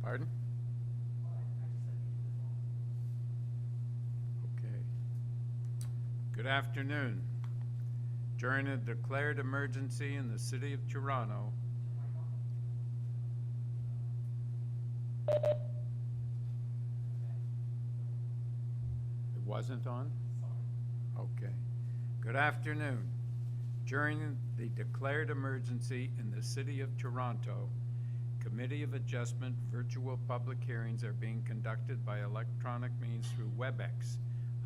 Pardon? Okay. Good afternoon. During a declared emergency in the city of Toronto, it wasn't on? Okay. Good afternoon. During the declared emergency in the city of Toronto, Committee of Adjustment virtual public hearings are being conducted by electronic means through WebEx,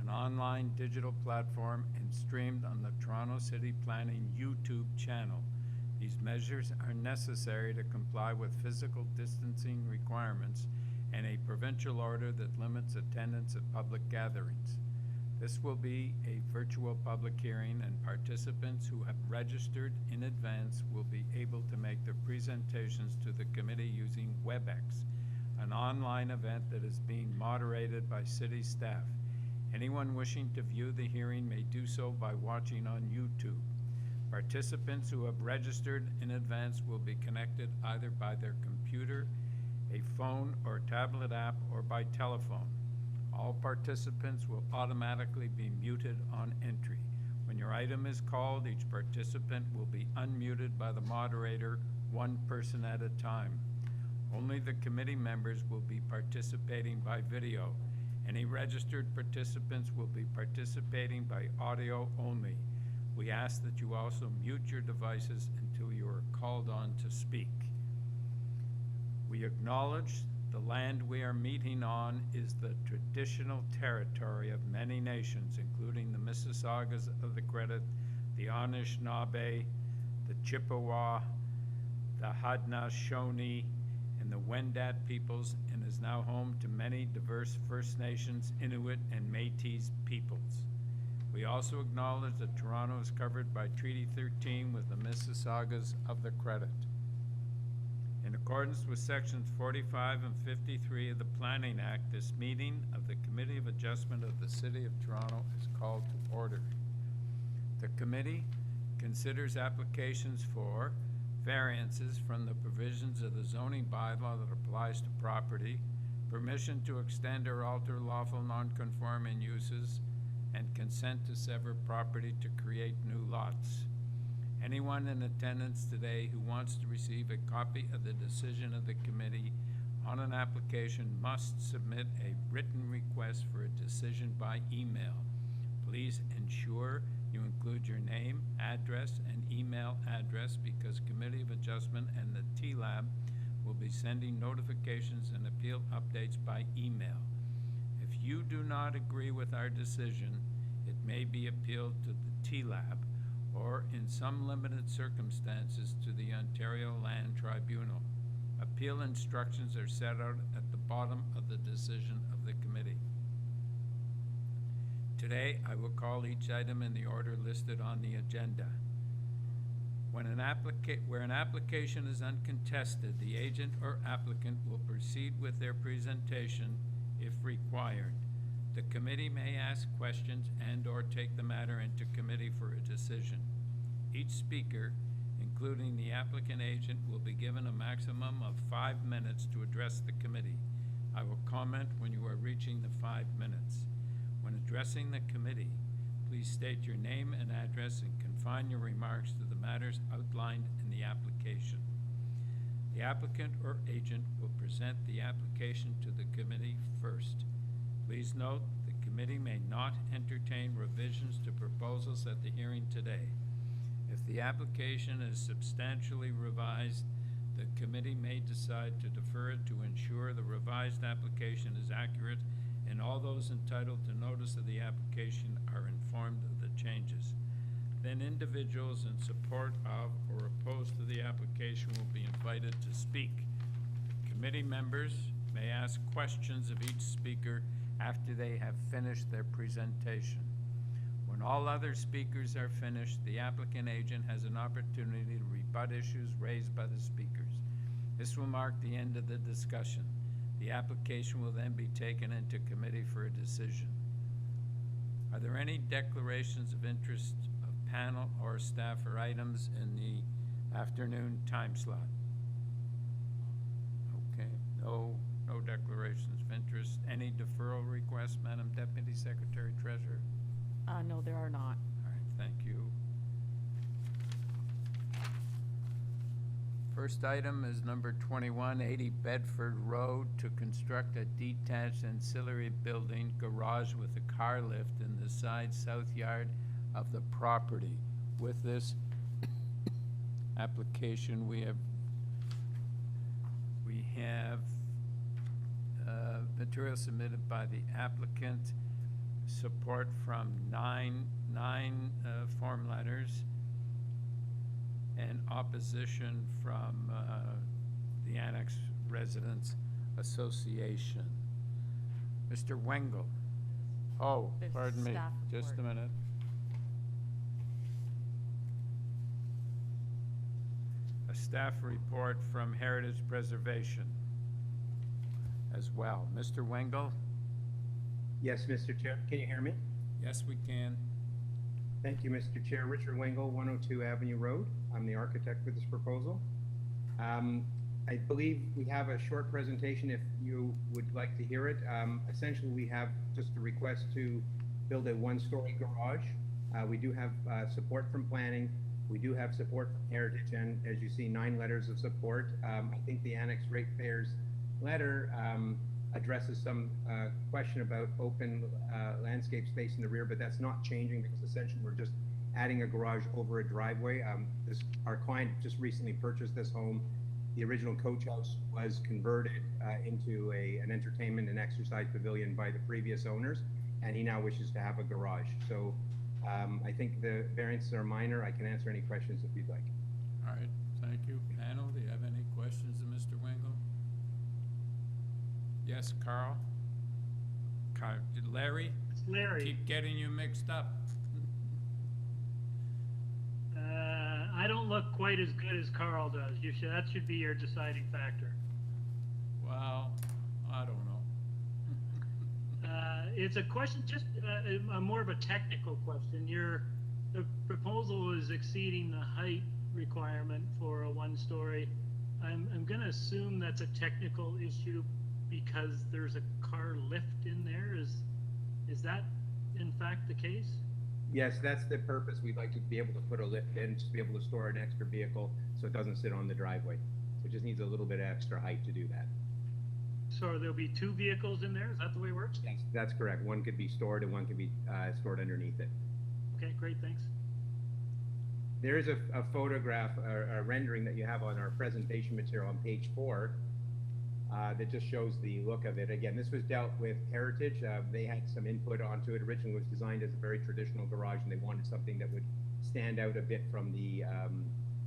an online digital platform, and streamed on the Toronto City Planning YouTube channel. These measures are necessary to comply with physical distancing requirements and a provincial order that limits attendance at public gatherings. This will be a virtual public hearing, and participants who have registered in advance will be able to make their presentations to the committee using WebEx, an online event that is being moderated by city staff. Anyone wishing to view the hearing may do so by watching on YouTube. Participants who have registered in advance will be connected either by their computer, a phone or tablet app, or by telephone. All participants will automatically be muted on entry. When your item is called, each participant will be unmuted by the moderator, one person at a time. Only the committee members will be participating by video. Any registered participants will be participating by audio only. We ask that you also mute your devices until you are called on to speak. We acknowledge the land we are meeting on is the traditional territory of many nations, including the Mississaugas of the Credit, the Anishinaabe, the Chippewa, the Haudenosaunee, and the Wendat peoples, and is now home to many diverse First Nations, Inuit, and Métis peoples. We also acknowledge that Toronto is covered by Treaty 13 with the Mississaugas of the Credit. In accordance with sections 45 and 53 of the Planning Act, this meeting of the Committee of Adjustment of the City of Toronto is called to order. The committee considers applications for variances from the provisions of the zoning bylaw that applies to property, permission to extend or alter lawful non-conforming uses, and consent to sever property to create new lots. Anyone in attendance today who wants to receive a copy of the decision of the committee on an application must submit a written request for a decision by email. Please ensure you include your name, address, and email address, because Committee of Adjustment and the TLAB will be sending notifications and appeal updates by email. If you do not agree with our decision, it may be appealed to the TLAB, or in some limited circumstances to the Ontario Land Tribunal. Appeal instructions are set out at the bottom of the decision of the committee. Today, I will call each item in the order listed on the agenda. Where an application is uncontested, the agent or applicant will proceed with their presentation if required. The committee may ask questions and/or take the matter into committee for a decision. Each speaker, including the applicant agent, will be given a maximum of 5 minutes to address the committee. I will comment when you are reaching the 5 minutes. When addressing the committee, please state your name and address and confine your remarks to the matters outlined in the application. The applicant or agent will present the application to the committee first. Please note, the committee may not entertain revisions to proposals at the hearing today. If the application is substantially revised, the committee may decide to defer it to ensure the revised application is accurate and all those entitled to notice of the application are informed of the changes. Then individuals in support of or opposed to the application will be invited to speak. Committee members may ask questions of each speaker after they have finished their presentation. When all other speakers are finished, the applicant agent has an opportunity to rebut issues raised by the speakers. This will mark the end of the discussion. The application will then be taken into committee for a decision. Are there any declarations of interest of panel or staff or items in the afternoon time slot? Okay, No declarations of interest. Any deferral requests, Madam Deputy Secretary Treasurer? No, there are not. All right, thank you. First item is number 2180 Bedford Road to construct a detached ancillary building garage with a car lift in the side south yard of the property. With this application, we have material submitted by the applicant, support from nine form letters, and opposition from the Annex Residents Association. Mr. Wengel. Oh, There's pardon me, staff just a report. minute. A staff report from Heritage Preservation as well. Mr. Wengel? Yes, Mr. Chair. Can you hear me? Yes, we can. Thank you, Mr. Chair. Richard Wengel, 102 Avenue Road. I'm the architect for this proposal. I believe we have a short presentation if you would like to hear it. Essentially, we have just a request to build a one-story garage. We do have support from planning. We do have support from Heritage, and as you see, 9 letters of support. I think the Annex Ratepayers letter addresses some question about open landscape space in the rear, but that's not changing because essentially we're just adding a garage over a driveway. Our client just recently purchased this home. The original coach house was converted into an entertainment and exercise pavilion by the previous owners, and he now wishes to have a garage. So I think the variances are minor. I can answer any questions if you'd like. All right, thank you. Panel, do you have any questions of Mr. Wengel? Yes, Carl? Larry? It's Larry. Keep getting you mixed up. I don't look quite as good as Carl does. That should be your deciding factor. Well, I don't know. It's a question, just more of a technical question. The proposal is exceeding the height requirement for a one-story. I'm going to assume that's a technical issue because there's a car lift in there. Is that in fact the case? Yes, that's the purpose. We'd like to be able to put a lift in, just be able to store an extra vehicle so it doesn't sit on the driveway. So it just needs a little bit of extra height to do that. So there'll be 2 vehicles in there? Is that the way it works? Yes, that's correct. One could be stored and one could be stored underneath it. Okay, great, thanks. There is a photograph, a rendering that you have on our presentation material on page 4 that just shows the look of it. Again, this was dealt with Heritage. They had some input onto it. Originally it was designed as a very traditional garage, and they wanted something that would stand out a bit from the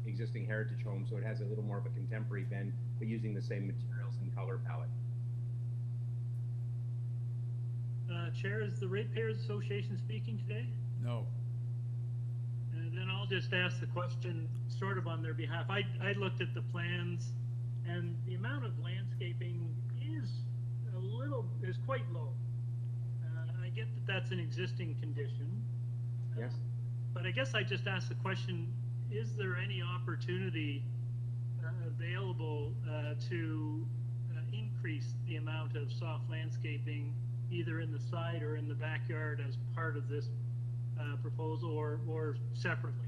existing Heritage home, so it has a little more of a contemporary bend, but using the same materials and color palette. Chair, is the Ratepayers Association speaking today? No. And then I'll just ask the question sort of on their behalf. I looked at the plans, and the amount of landscaping is quite low. I get that that's an existing condition. Yes. But I guess I just asked the question, is there any opportunity available to increase the amount of soft landscaping either in the side or in the backyard as part of this proposal or separately?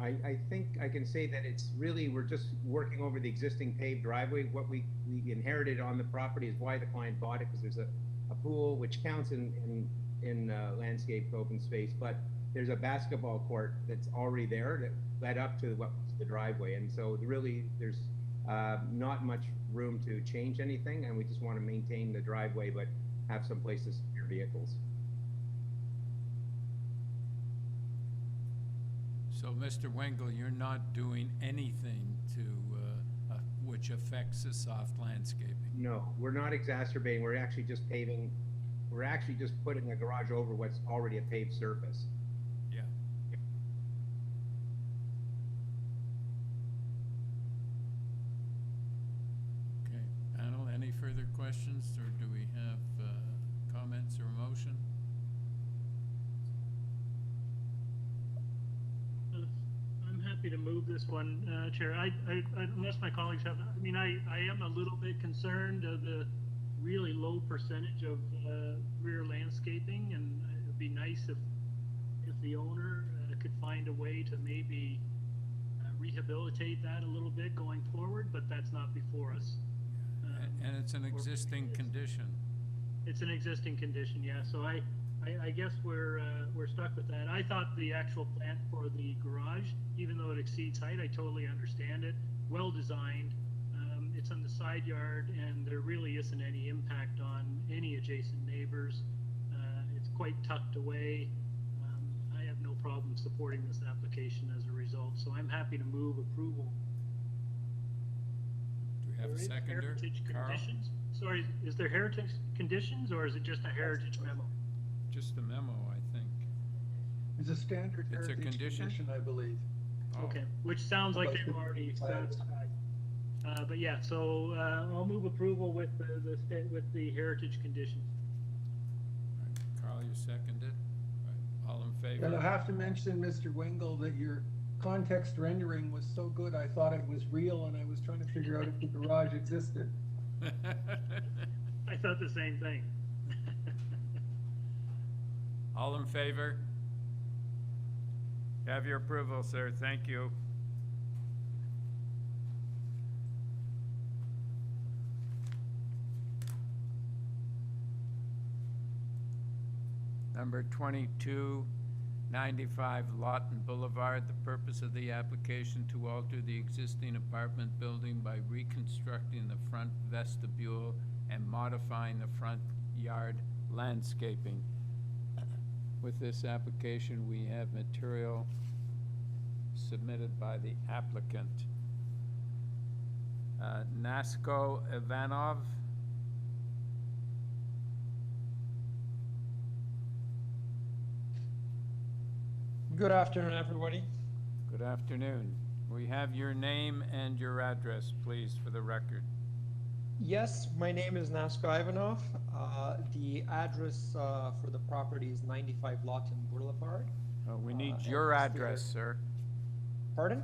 I think I can say that it's really, we're just working over the existing paved driveway. What we inherited on the property is why the client bought it, because there's a pool which counts in landscaped open space, but there's a basketball court that's already there that led up to what was the driveway. And so really there's not much room to change anything, and we just want to maintain the driveway, but have some places for your vehicles. So, Mr. Wengel, you're not doing anything to, which affects the soft landscaping? No, we're not exacerbating. We're actually just paving. We're actually just putting a garage over what's already a paved surface. Yeah. Okay, panel, any further questions, or do we have comments or motion? I'm happy to move this one, Chair. Unless my colleagues have, I mean, I am a little bit concerned of the really low percentage of rear landscaping, and it would be nice if the owner could find a way to maybe rehabilitate that a little bit going forward, but that's not before us. And it's an existing condition. It's an existing condition, yeah, so I guess we're stuck with that. I thought the actual plan for the garage, even though it exceeds height, I totally understand it, well designed. It's on the side yard, and there really isn't any impact on any adjacent neighbors. It's quite tucked away. I have no problem supporting this application as a result, so I'm happy to move approval. Do we have a There is seconder? heritage Carl? conditions. Sorry, is there heritage conditions, or is it just a heritage memo? Just a memo, I think. It's a standard It's a heritage condition? condition, I believe. Oh, Okay, which sounds like About they've already 55. satisfied. But yeah, so I'll move approval with with the heritage conditions. all right. Carl, you seconded? Right. All in And favor? I have to mention, Mr. Wingle, that your context rendering was so good, I thought it was real, and I was trying to figure out if the garage existed. I thought the same thing. All in favor? You have your approval, sir. Thank you. Number 2295 Lawton Boulevard. The purpose of the application to alter the existing apartment building by reconstructing the front vestibule and modifying the front yard landscaping. With this application, we have material submitted by the applicant. Nasko Ivanov. Good afternoon, everybody. Good afternoon. We have your name and your address, please, for the record. Yes, my name is Nasko Ivanov. The address for the property is 95 LAWTON Boulevard. We need and your it's address, sir. Pardon?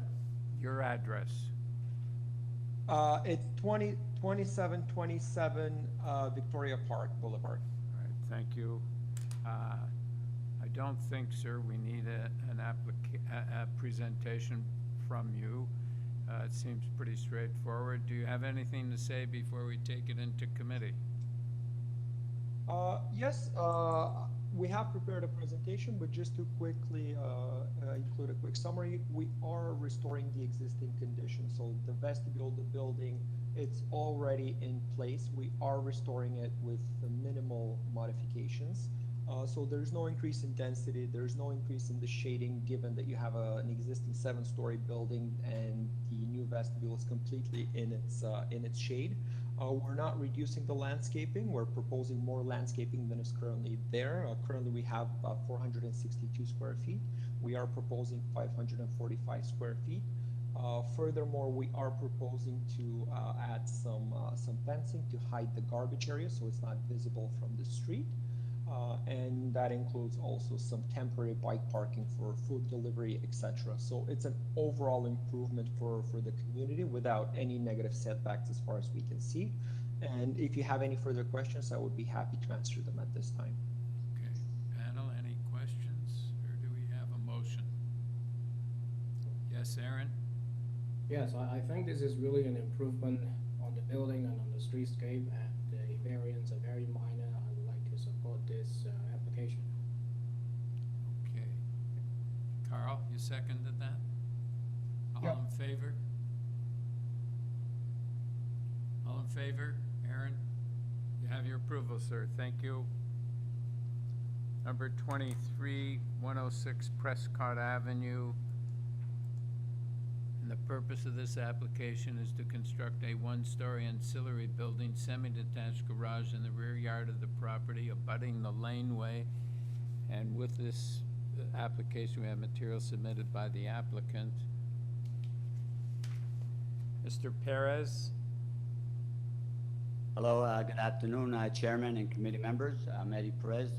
Your address. It's 2727 Victoria Park Boulevard. All right, thank you. I don't think, sir, we need a presentation from you. It seems pretty straightforward. Do you have anything to say before we take it into committee? Yes, we have prepared a presentation, but just to quickly include a quick summary, we are restoring the existing condition. So the vestibule, the building, it's already in place. We are restoring it with the minimal modifications. So there's no increase in density, there's no increase in the shading, given that you have an existing 7-story building and the new vestibule is completely in its shade. We're not reducing the landscaping, we're proposing more landscaping than is currently there. Currently we have 462 square feet. We are proposing 545 square feet. Furthermore, we are proposing to add some fencing to hide the garbage area so it's not visible from the street. And that includes also some temporary bike parking for food delivery, etc. So it's an overall improvement for the community without any negative setbacks as far as we can see. And if you have any further questions, I would be happy to answer them at this time. Okay, panel, any questions, or do we have a motion? Yes, Aaron? Yes, I think this is really an improvement on the building and on the streetscape, and the variants are very minor. I would like to support this application. Okay. Carl, you seconded that? All Yep. in favor? All in favor? Aaron? You have your approval, sir. Thank you. Number 23-106 Prescott Avenue. And the purpose of this application is to construct a 1-story ancillary building, semi-detached garage in the rear yard of the property abutting the laneway. And with this application, we have material submitted by the applicant. Mr. Perez? Hello, good afternoon, Chairman and committee members. I'm Eddie Perez.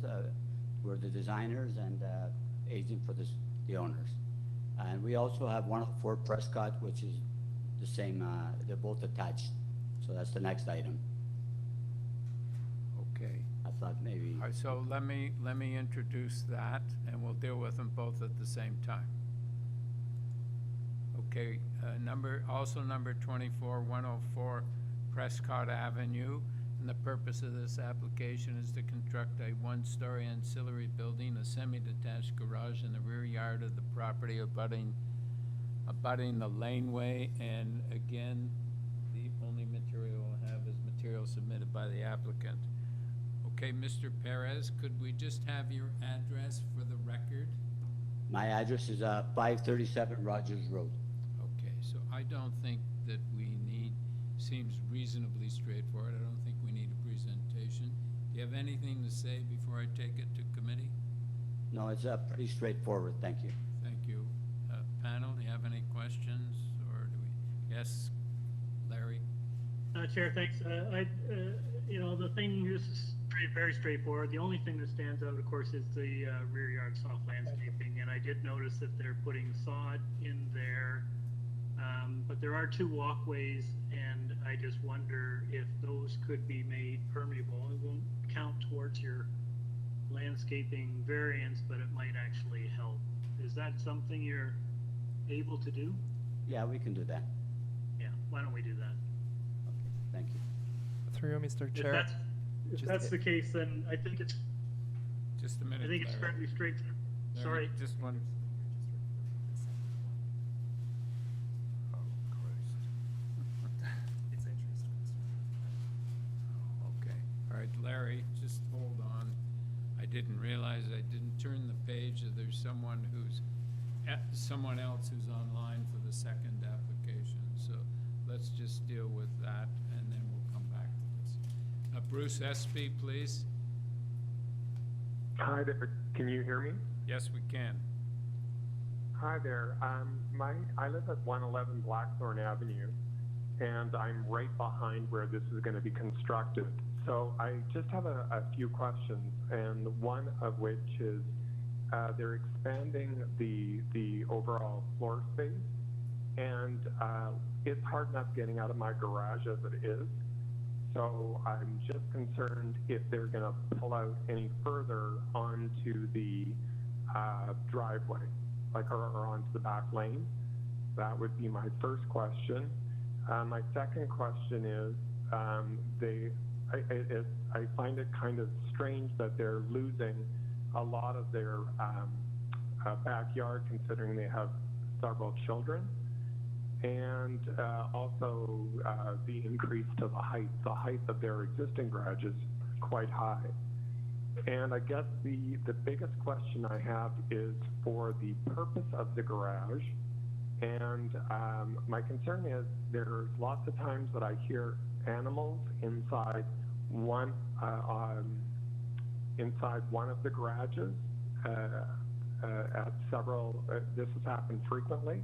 We're the designers and agent for the owners. And we also have 104 Prescott, which is the same, they're both attached. So that's the next item. Okay. I thought maybe, All right, so let me introduce that, and we'll deal with them both at the same time. Okay, also number 24, 104 Prescott Avenue. And the purpose of this application is to construct a one-story ancillary building, a semi-detached garage in the rear yard of the property abutting the laneway. And again, the only material we'll have is material submitted by the applicant. Okay, Mr. Perez, could we just have your address for the record? my address is 537 Rogers Road. Okay, so I don't think that we need, seems reasonably straightforward. I don't think we need a presentation. Do you have anything to say before I take it to committee? No, it's pretty straightforward, thank you. Thank you. Panel, do you have any questions, or do we, yes, Larry? Chair, thanks. You know, the thing is very straightforward. The only thing that stands out, of course, is the rear yard soft landscaping. And I did notice that they're putting sod in there, but there are two walkways, and I just wonder if those could be made permeable. It won't count towards your landscaping variance, but it might actually help. Is that something you're able to do? Yeah, we can do that. Yeah, why don't we do that? Okay, thank you. Through you, Mr. If Chair. that's the case, then I think it's Just a minute, Larry. fairly straight. Larry, Sorry. just one. Oh, Christ. It's interesting. Okay, all right, Larry, just hold on. I didn't realize, I didn't turn the page, that there's someone else who's online for the second application. So let's just deal with that, and then we'll come back to this. Bruce Espy, please. Hi there, can you hear me? Yes, we can. Hi there, I live at 111 Blackthorn Avenue, and I'm right behind where this is going to be constructed. So I just have a few questions, and one of which is they're expanding the overall floor space, and it's hard enough getting out of my garage as it is. So I'm just concerned if they're going to pull out any further onto the driveway, like or onto the back lane. That would be my first question. My second question is, I find it kind of strange that they're losing a lot of their backyard, considering they have several children, and also the increase to the height. The height of their existing garage is quite high. And I guess the biggest question I have is for the purpose of the garage. And my concern is there's lots of times that I hear animals inside one of the garages at several. This has happened frequently.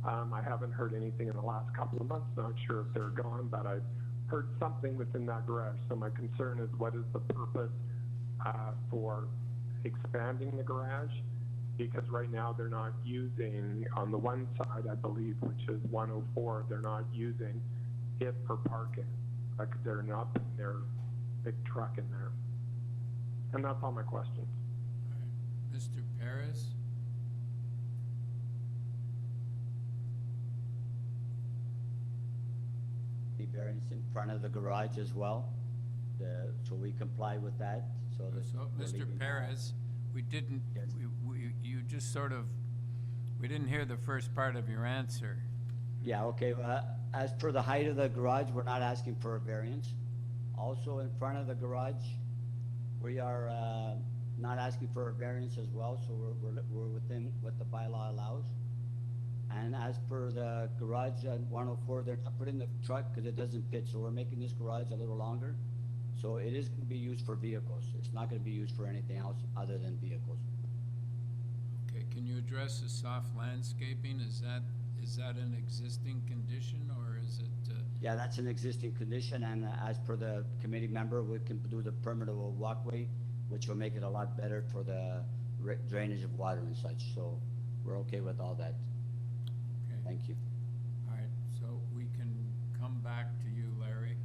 I haven't heard anything in the last couple of months. Not sure if they're gone, but I've heard something within that garage. So my concern is, what is the purpose for expanding the garage? Because right now they're not using, on the one side, I believe, which is 104, they're not using it for parking. Like, they're not putting their big truck in there. And that's all my questions. All right. Mr. Perez? The variance in front of the garage as well, so we comply with that. So Mr. Perez, we didn't, Yes. you just sort of, we didn't hear the first part of your answer. Yeah, okay, as per the height of the garage, we're not asking for a variance. Also in front of the garage, we are not asking for a variance as well, so we're within what the bylaw allows. And as per the garage at 104, they're not putting the truck because it doesn't fit, so we're making this garage a little longer. So it is going to be used for vehicles. It's not going to be used for anything else other than vehicles. Okay, can you address the soft landscaping? Is that an existing condition, or is it? Yeah, that's an existing condition, and as per the committee member, we can do the permeable walkway, which will make it a lot better for the drainage of water and such. So we're okay with all that. Thank you. All right, so we can come back to you, Larry.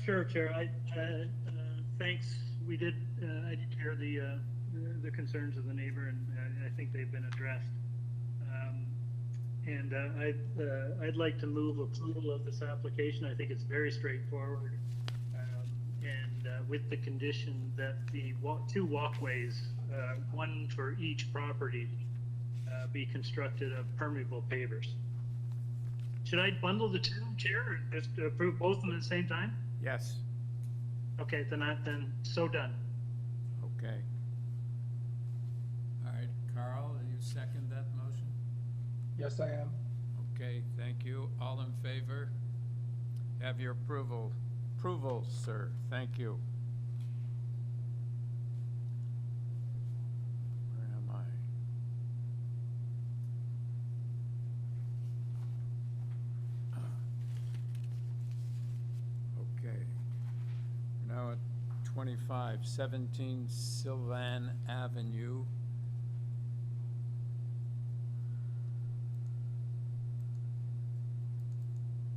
Sure, Chair. Thanks. I did hear the concerns of the neighbor, and I think they've been addressed. I'd like to move approval of this application. I think it's very straightforward. With the condition that the two walkways, one for each property, be constructed of permeable pavers. Should I bundle the two, Chair, and just approve both of them at the same time? Yes, Okay, then so done. okay. All right, Carl, do you second that motion? Yes, I am. Okay, thank you. All in favor? Have your approval, sir. Thank you. Where am I? Okay. We're now at 2517 Sylvan Avenue.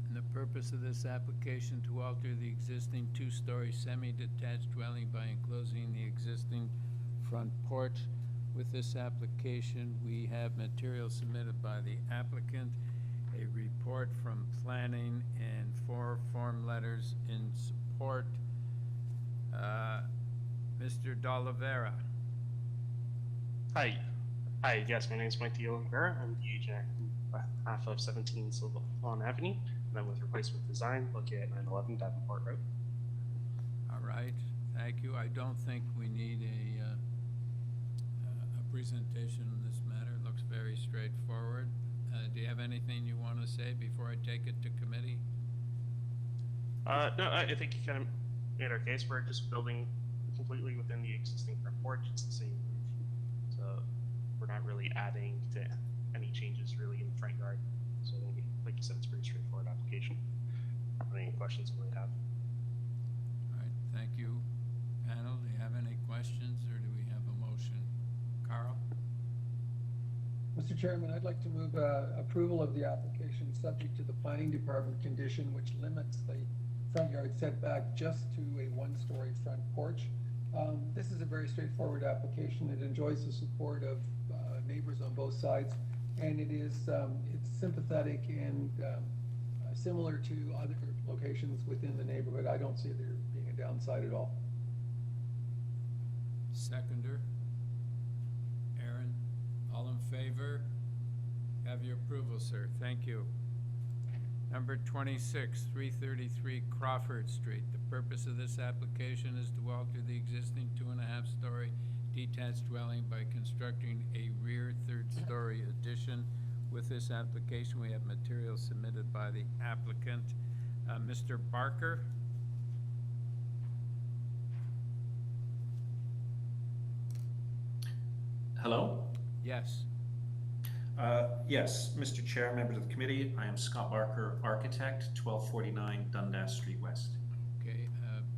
And the purpose of this application to alter the existing two-story semi-detached dwelling by enclosing the existing front porch. With this application, we have material submitted by the applicant, a report from planning, and 4 form letters in support. Mr. D'Oliveira. Hi. Yes, my name is Mike D'Oliveira. I'm the agent on behalf of 17 SYLVAN Avenue, and I'm with Replacement Design, located at 911 Davenport Road. All right, thank you. I don't think we need a presentation on this matter. It looks very straightforward. Do you have anything you want to say before I take it to committee? No, I think you kind of made our case. We're just building completely within the existing front porch. It's the same roof, so we're not really adding to any changes really in the front yard. So I think, like you said, it's a pretty straightforward application. Any questions you might have? All right, thank you. Panel, do you have any questions, or do we have a motion? Carl? Mr. Chairman, I'd like to move approval of the application subject to the planning department condition which limits the front yard setback just to a one-story front porch. This is a very straightforward application. It enjoys the support of neighbors on both sides, and it's sympathetic and similar to other locations within the neighborhood. I don't see there being a downside at all. Seconder? Aaron? All in favor? Have your approval, sir. Thank you. Number 26, 333 Crawford Street. The purpose of this application is to alter the existing 2.5-story detached dwelling by constructing a rear third-story addition. With this application, we have material submitted by the applicant. Mr. Barker? Hello? Yes. Yes, Mr. Chair, members of the committee, I am Scott Barker, architect, 1249 Dundas Street West. Okay,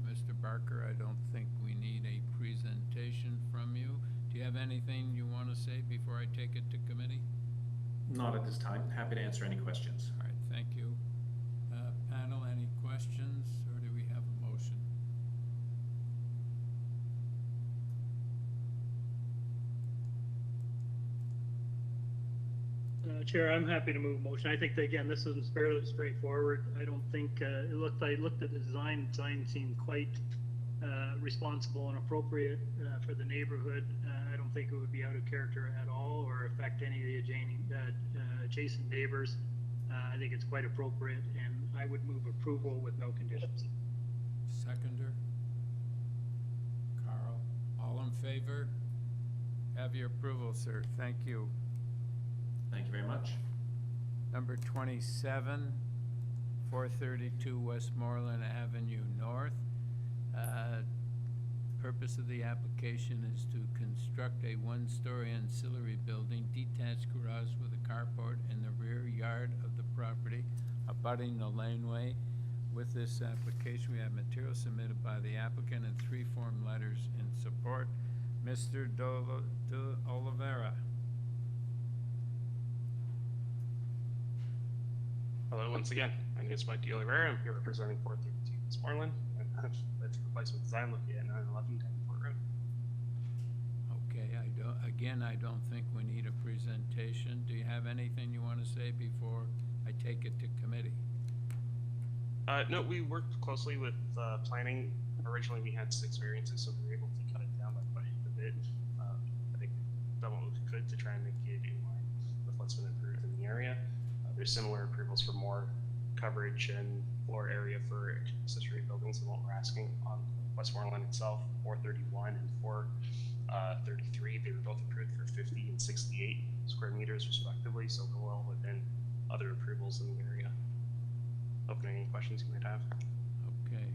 Mr. Barker, I don't think we need a presentation from you. Do you have anything you want to say before I take it to committee? Not at this time. Happy to answer any questions. All right, thank you. Panel, any questions, or do we have a motion? Chair, I'm happy to move motion. I think that, again, this is fairly straightforward. I don't think I looked at the design. Design seemed quite responsible and appropriate for the neighborhood. I don't think it would be out of character at all or affect any of the adjacent neighbors. I think it's quite appropriate, and I would move approval with no conditions. Seconder? Carl? All in favor? Have your approval, sir. Thank you. Thank you very much. Number 27, 432 Westmoreland Avenue North. Purpose of the application is to construct a one-story ancillary building, detached garage with a carport in the rear yard of the property, abutting the laneway. With this application, we have material submitted by the applicant and 3 form letters in support. Mr. D'Oliveira. Hello once again. My name is Mike Rivera. I'm here representing 432 Westmoreland, and that's replacement design located at 911 Davenport Road. Okay, I don't think we need a presentation. Do you have anything you want to say before I take it to committee? No, we worked closely with planning. Originally, we had 6 variances, so we were able to cut it down by quite a bit. I think done what we could to try and make it in line with what's been approved in the area. There's similar approvals for more coverage and floor area for accessory buildings than what we're asking on Westmoreland itself. 431 and 433, they were both approved for 50 and 68 square meters respectively, so we're well within other approvals in the area. Opening any questions you might have. Okay.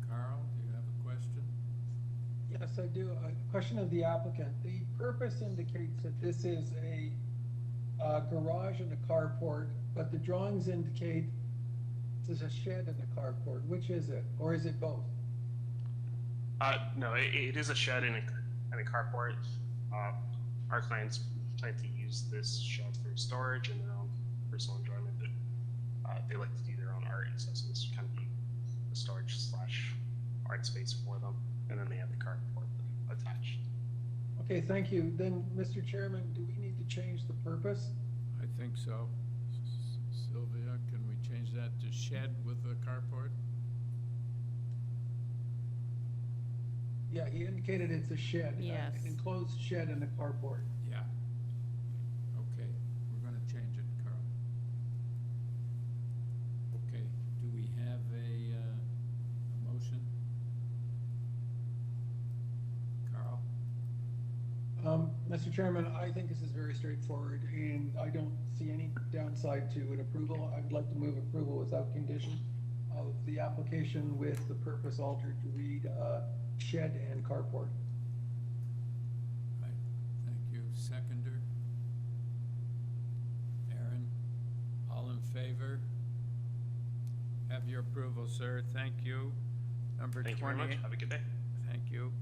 Carl, do you have a question? Yes, I do. A question of the applicant. The purpose indicates that this is a garage and a carport, but the drawings indicate there's a shed and a carport. Which is it? Or is it both? No, it is a shed and a carport. Our clients plan to use this shed for storage and their own personal enjoyment, but they like to do their own art, so this kind of be a storage / art space for them, and then they have the carport attached. Okay, thank you. Then, Mr. Chairman, do we need to change the purpose? I think so. Sylvia, can we change that to shed with a carport? Yeah, he indicated it's a shed. Yes. An enclosed shed and a carport. Yeah. Okay, we're gonna change it, Carl. Okay, do we have a motion? Carl? Mr. Chairman, I think this is very straightforward, and I don't see any downside to an approval. I would like to move approval without condition of the application with the purpose altered to read shed and carport. Right, thank you. Seconder? Aaron? All in favor? Have your approval, sir. Thank you. Number 28. Thank you very much. Have a good day. Thank you.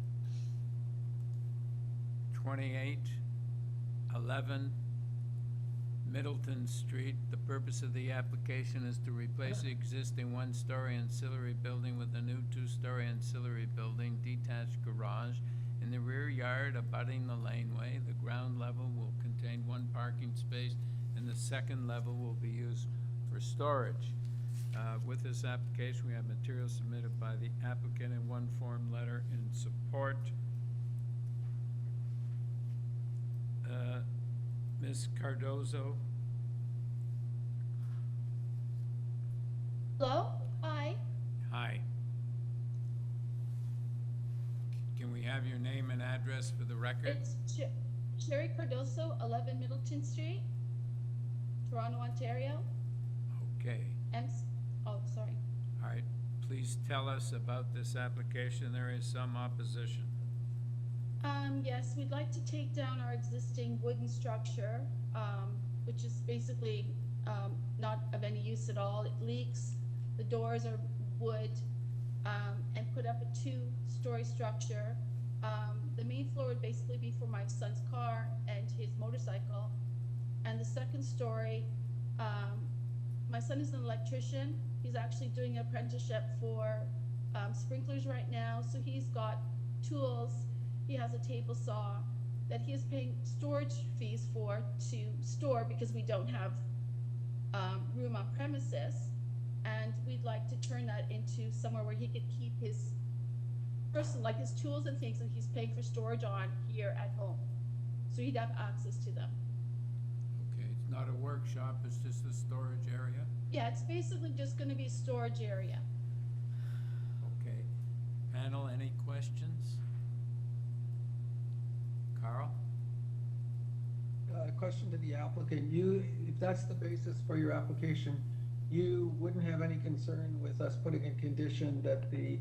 2811 Middleton Street. The purpose of the application is to replace the existing one-story ancillary building with a new two-story ancillary building, detached garage in the rear yard abutting the laneway. The ground level will contain 1 parking space, and the second level will be used for storage. With this application, we have material submitted by the applicant in 1 form letter in support. Ms. Cardozo? Hello? Hi. Hi. Can we have your name and address for the record? It's Sherry Cardoso, 11 Middleton Street, Toronto, Ontario. Okay. Oh, sorry. All right. Please tell us about this application. There is some opposition. Yes, we'd like to take down our existing wooden structure, which is basically not of any use at all. It leaks, the doors are wood, and put up a 2-story structure. The main floor would basically be for my son's car and his motorcycle. And the second story, my son is an electrician. He's actually doing an apprenticeship for sprinklers right now. So he's got tools. He has a table saw that he is paying storage fees for to store because we don't have room on premises. And we'd like to turn that into somewhere where he could keep his like his tools and things that he's paying for storage on here at home. So he'd have access to them. Okay, it's not a workshop, it's just a storage area? Yeah, it's basically just gonna be a storage area. Okay. Panel, any questions? Carl? Question to the applicant. If that's the basis for your application, you wouldn't have any concern with us putting a condition that the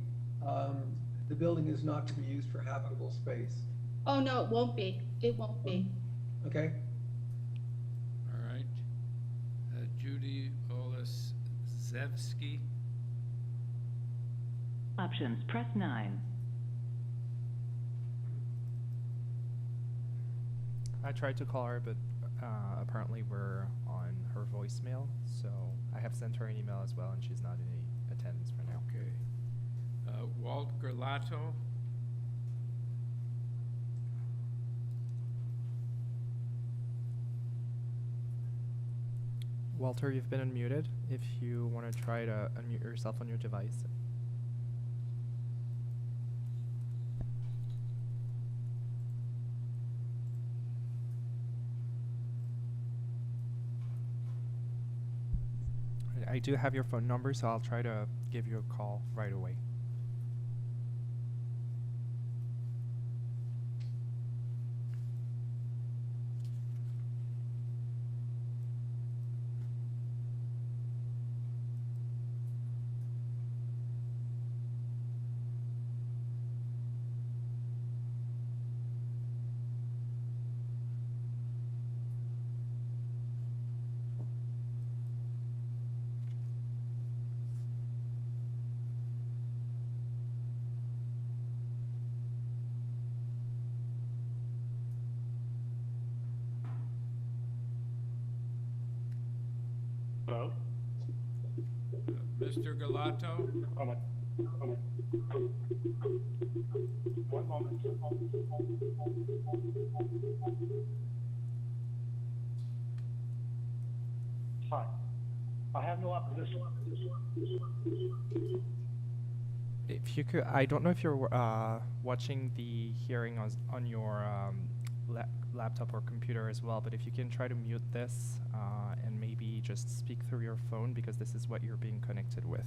building is not to be used for habitable space? Oh, no, it won't be. It won't be. Okay. All right. Judy Oleszewski? Options, press 9. I tried to call her, but apparently we're on her have sent her an email as well, and she's not in attendance for now. Okay. Walt Gerlato? Walter, you've been unmuted. If you want to try to unmute yourself on your device. I do have your phone number, so I'll try to give you a call right away. Hello? Mr. Gerlato? One moment. Hi. I have no opposition. If you could, I don't know if you're watching the hearing on your laptop or computer as well, but if you can try to mute this and maybe just speak through your phone, because this is what you're being connected with.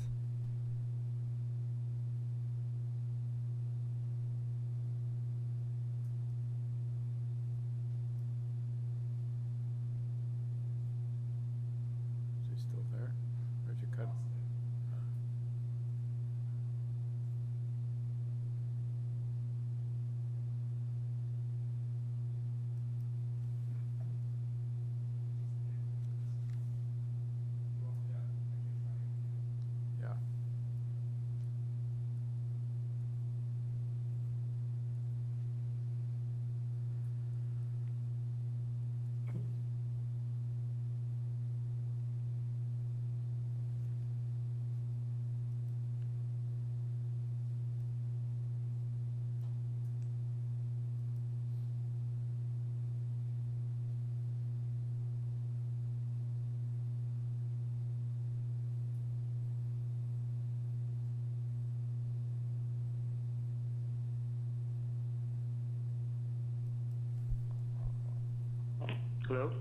Is he still there? Or did you cut? Yeah. Hello?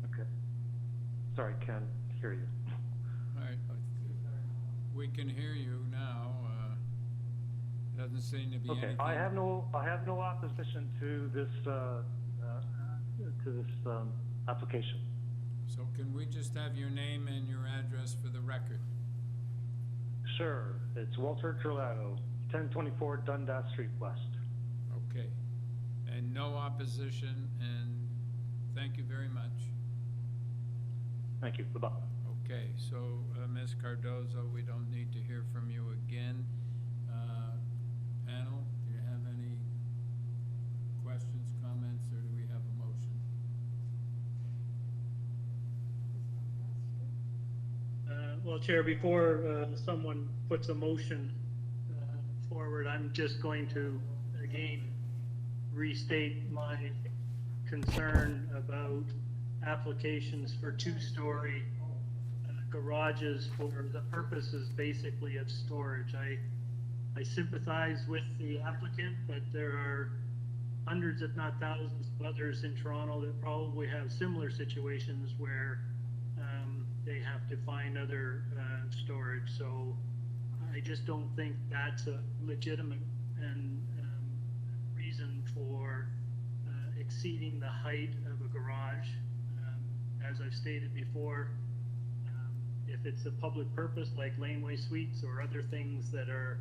Okay. Sorry, can't hear you. All right. We can hear you now. Doesn't seem to be Okay, anything. I have no opposition to this application. So can we just have your name and your address for the record? Sure, it's Walter Gerlato, 1024 Dundas Street West. Okay. And no opposition, and thank you very much. Thank you, bye-bye. Okay, so Ms. Cardozo, we don't need to hear from you again. Panel, do you have any questions, comments, or do we have a motion? Well, Chair, before someone puts a motion forward, I'm just going to, again, restate my concern about applications for two-story garages for the purposes basically of storage. I sympathize with the applicant, but there are hundreds, if not thousands, of others in Toronto that probably have similar situations where they have to find other storage. So I just don't think that's a legitimate and reason for exceeding the height of a garage. As I've stated before, if it's a public purpose like laneway suites or other things that are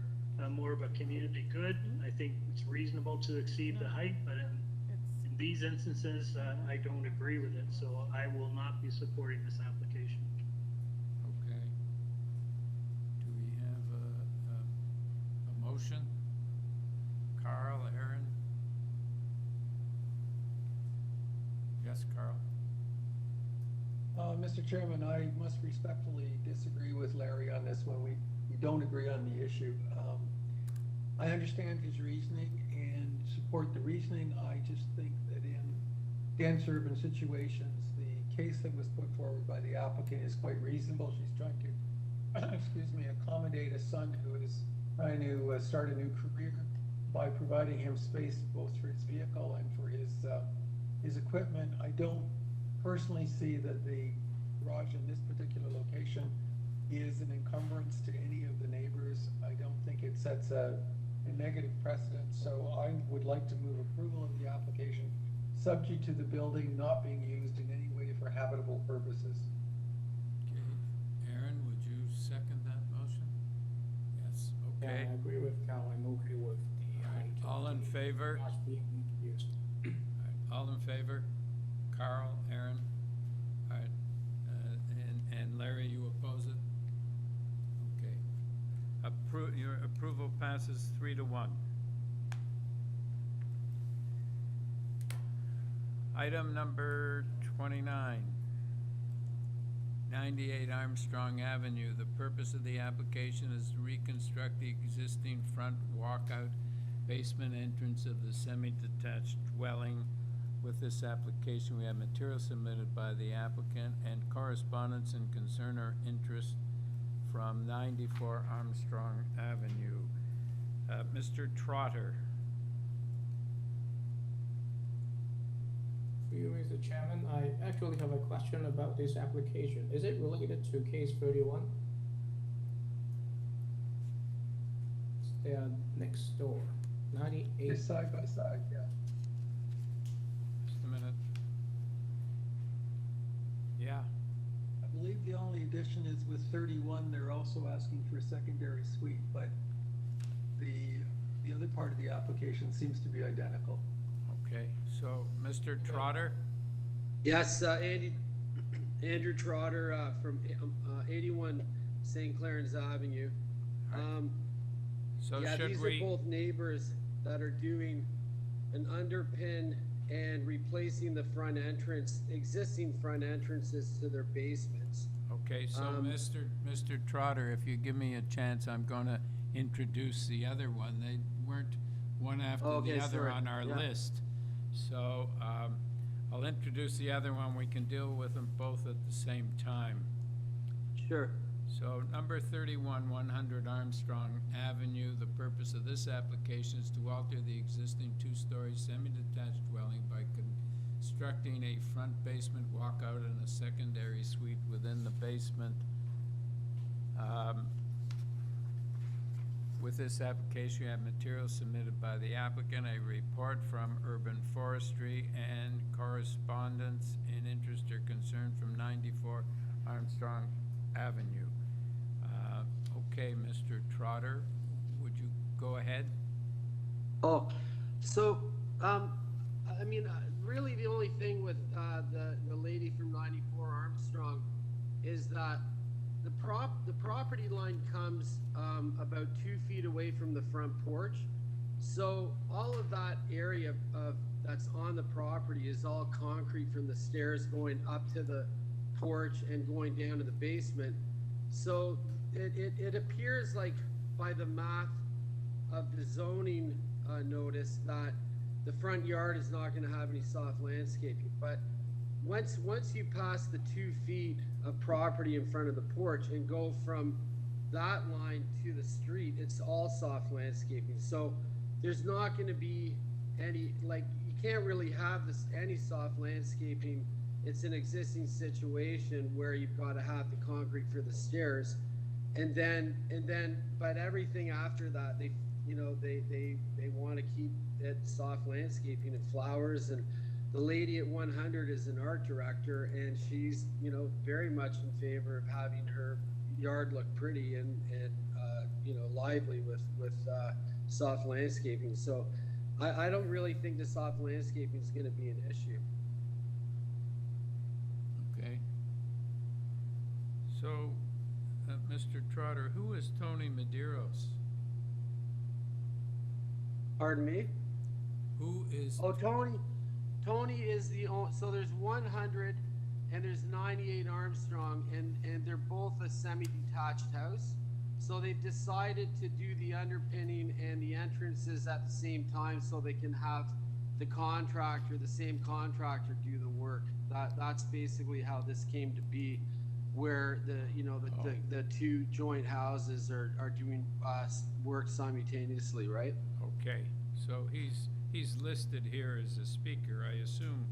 more of a community good, I think it's reasonable to exceed the height, but in these instances, I don't agree with it, so I will not be supporting this application. Okay. Do we have motion? Carl, Aaron? Yes, Carl? Mr. Chairman, I must respectfully disagree with Larry on this one. We don't agree on the issue. I understand his reasoning and support the reasoning. I just think that in dense urban situations, the case that was put forward by the applicant is quite reasonable. She's trying to, excuse me, accommodate a son who is trying to start a new career by providing him space both for his vehicle and for his equipment. I don't personally see that the garage in this particular location is an encumbrance to any of the neighbors. I don't think it sets a negative precedent, so I would like to move approval of the application, subject to the building not being used in any way for habitable purposes. Okay. Aaron, would you second that motion? Yes, Yeah, okay. I agree with Cal. I'm okay with the. All in favor? Garage being used. All in favor? Carl, Aaron? All right, and Larry, you oppose it? Okay. Your approval passes 3-1. Item number 29, 98 Armstrong Avenue. The purpose of the application is to reconstruct the existing front walkout basement entrance of the semi-detached dwelling. With this application, we have material submitted by the applicant and correspondence and concern or interest from 94 Armstrong Avenue. Mr. Trotter. For you, Mr. Chairman, I actually have a question about this application. Is it related to case 31? They are next door, 98. It's side by side, yeah. Just a minute. Yeah. I believe the only addition is with 31, they're also asking for a secondary suite, but the other part of the application seems to be identical. Okay, so Mr. Trotter? Yes, Andrew Trotter from 81 St. Clarence Avenue. So yeah, should these we? are both neighbors that are doing an underpin and replacing the front entrance, existing front entrances to their basements. Okay, so Mr. Trotter, if you give me a chance, I'm going to introduce the other one. They weren't one after the other on our list. So I'll introduce the other one. We can deal with them both at the same time. Sure. So number 31, 100 Armstrong Avenue. The purpose of this application is to alter the existing two-story semi-detached dwelling by constructing a front basement walkout and a secondary suite within the basement. With this application, you have materials submitted by the applicant, a report from Urban Forestry, and correspondence in interest or concern from 94 Armstrong Avenue. Okay, Mr. Trotter, would you go ahead? Oh, so, I mean, really the only thing with the lady from 94 Armstrong is that the property line comes about 2 feet away from the front porch. So all of that area that's on the property is all concrete from the stairs going up to the porch and going down to the basement. So it appears like by the math of the zoning notice that the front yard is not going to have any soft landscaping. But once you pass the 2 feet of property in front of the porch and go from that line to the street, it's all soft landscaping. So there's not going to be any, like, you can't really have any soft landscaping. It's an existing situation where you've got to have the concrete for the stairs, and then but everything after that, they want to keep it soft landscaping and flowers. And the lady at 100 is an art director, and she's very much in favor of having her yard look pretty and lively with soft landscaping. So I don't really think the soft landscaping is going to be an issue. Okay. So, Mr. Trotter, who is Tony Medeiros? Pardon me? Who is, Oh, Tony is so there's 100 and there's 98 Armstrong, and they're both a semi-detached house. So they've decided to do the underpinning and the entrances at the same time so they can have the same contractor do the work. That's basically how this came to be, where the two joint houses are doing work simultaneously, right? okay, so he's listed here as a speaker. I assume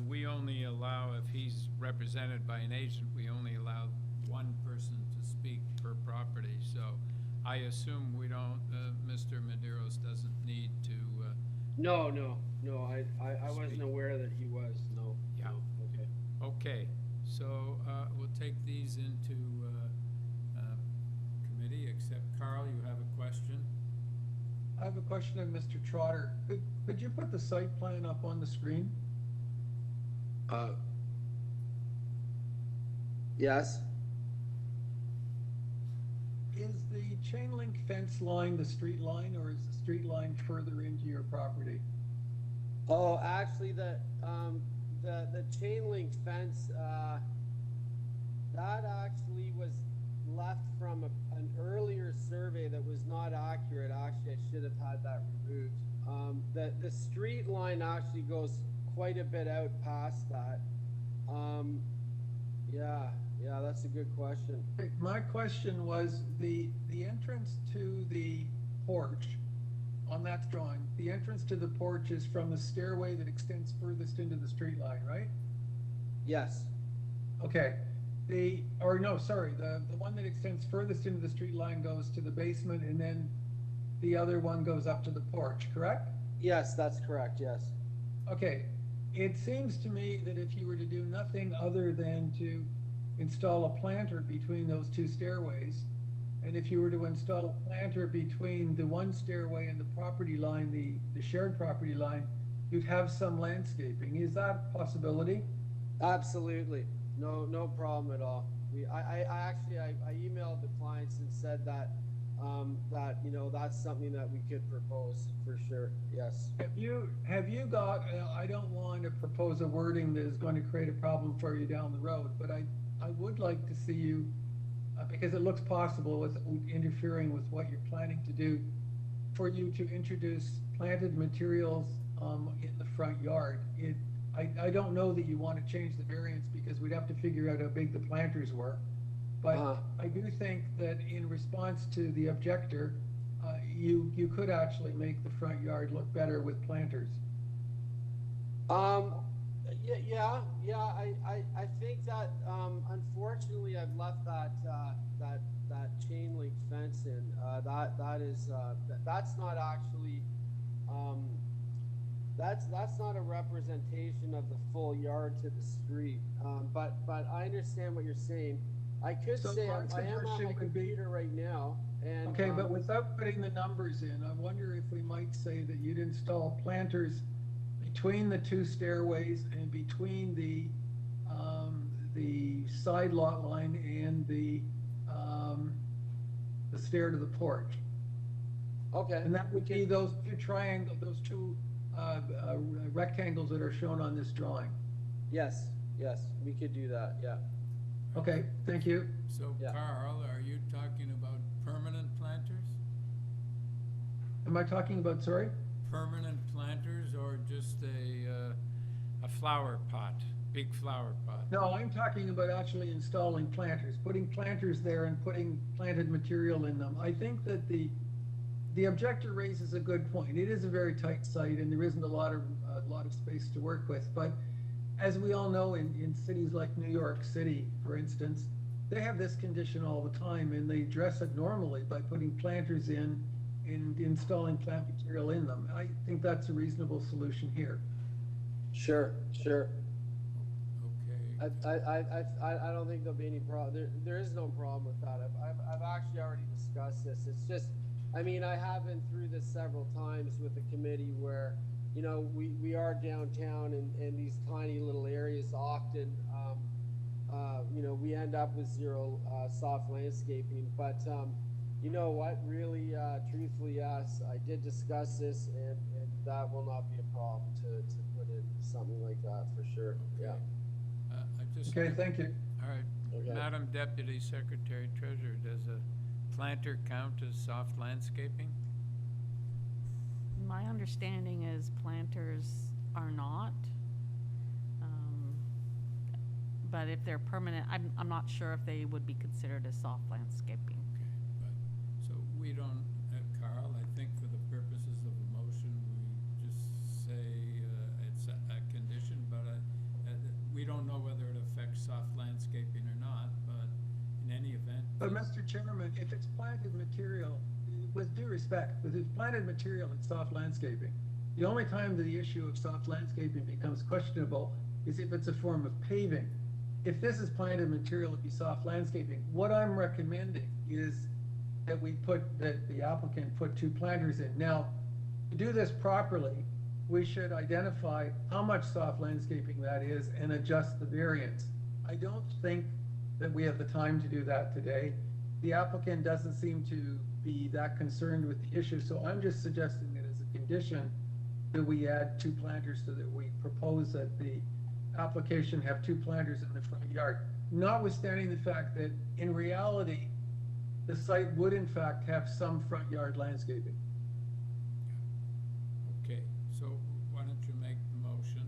we only allow, if he's represented by an agent, we only allow one person to speak per property. So I assume we don't, Mr. Medeiros doesn't need to. No, I wasn't aware that he was, no. Yeah. No, okay. Okay, so we'll take these into committee, except Carl, you have a question? I have a question of Mr. Trotter. Could you put the site plan up on the screen? Yes. Is the chain link fence line the street line, or is the street line further into your property? Oh, actually, the chain link fence, that actually was left from an earlier survey that was not accurate. Actually, I should have had that removed. The street line actually goes quite a bit out past that. Yeah, that's a good question. My question was the entrance to the porch on that drawing. The entrance to the porch is from the stairway that extends furthest into the street line, right? Yes. Okay. The one that extends furthest into the street line goes to the basement, and then the other one goes up to the porch, correct? Yes, that's correct, yes. Okay. It seems to me that if you were to do nothing other than to install a planter between those two stairways, and if you were to install a planter between the one stairway and the property line, the shared property line, you'd have some landscaping. Is that a possibility? Absolutely. No problem at all. I actually emailed the clients and said that that's something that we could propose for sure. Yes. Have you got, I don't want to propose a wording that is going to create a problem for you down the road, but I would like to see you, because it looks possible without interfering with what you're planning to do, for you to introduce planted materials in the front yard. I don't know that you want to change the variance because we'd have to figure out how big the planters were. But I do think that in response to the objector, you could actually make the front yard look better with planters. I think that unfortunately I've left that chain link fence in. That's not actually that's not a representation of the full yard to the street. But I understand what you're saying. I could say I am on my computer right now. And, okay, but without putting the numbers in, I wonder if we might say that you'd install planters between the two stairways and between the side lot line and the stair to the porch. Okay. And that would be those two rectangles that are shown on this drawing. Yes, we could do that. Yeah. Okay, thank you. So, Yeah. Carl, are you talking about permanent planters? Am I talking about, sorry? Permanent planters or just a flower pot, big flower pot? No, I'm talking about actually installing planters, putting planters there and putting planted material in them. I think that the objector raises a good point. It is a very tight site and there isn't a lot of space to work with. But as we all know, in cities like New York City, for instance, they have this condition all the time and they address it normally by putting planters in and installing plant material in them. I think that's a reasonable solution here. Sure. Okay. I don't think there'll be any problem. There is no problem with that. I've actually already discussed this. It's just, I mean, I have been through this several times with the committee where, we are downtown and these tiny little areas often, we end up with zero soft landscaping. But You know what, really, truthfully, yes, I did discuss this, and that will not be a problem to put in something like that, for sure, yeah. I just. Okay, thank you. All right. Okay. Madam Deputy Secretary Treasurer, does a planter count as soft landscaping? My understanding is planters are not. But if they're permanent, I'm not sure if they would be considered as soft landscaping. Okay, but, so we don't, Carl, I think for the purposes of a motion, we just say it's a condition, but we don't know whether it affects soft landscaping or not, but in any event. But Mr. Chairman, if it's planted material, with due respect, if it's planted material, it's soft landscaping. The only time the issue of soft landscaping becomes questionable is if it's a form of paving. If this is planted material, it'd be soft landscaping. What I'm recommending is that the applicant put 2 planters in. Now, to do this properly, we should identify how much soft landscaping that is and adjust the variance. I don't think that we have the time to do that today. The applicant doesn't seem to be that concerned with the issue, so I'm just suggesting that as a condition that we add 2 planters, so that we propose that the application have 2 planters in the front yard, notwithstanding the fact that in reality, the site would in fact have some front yard landscaping. Okay, so why don't you make the motion?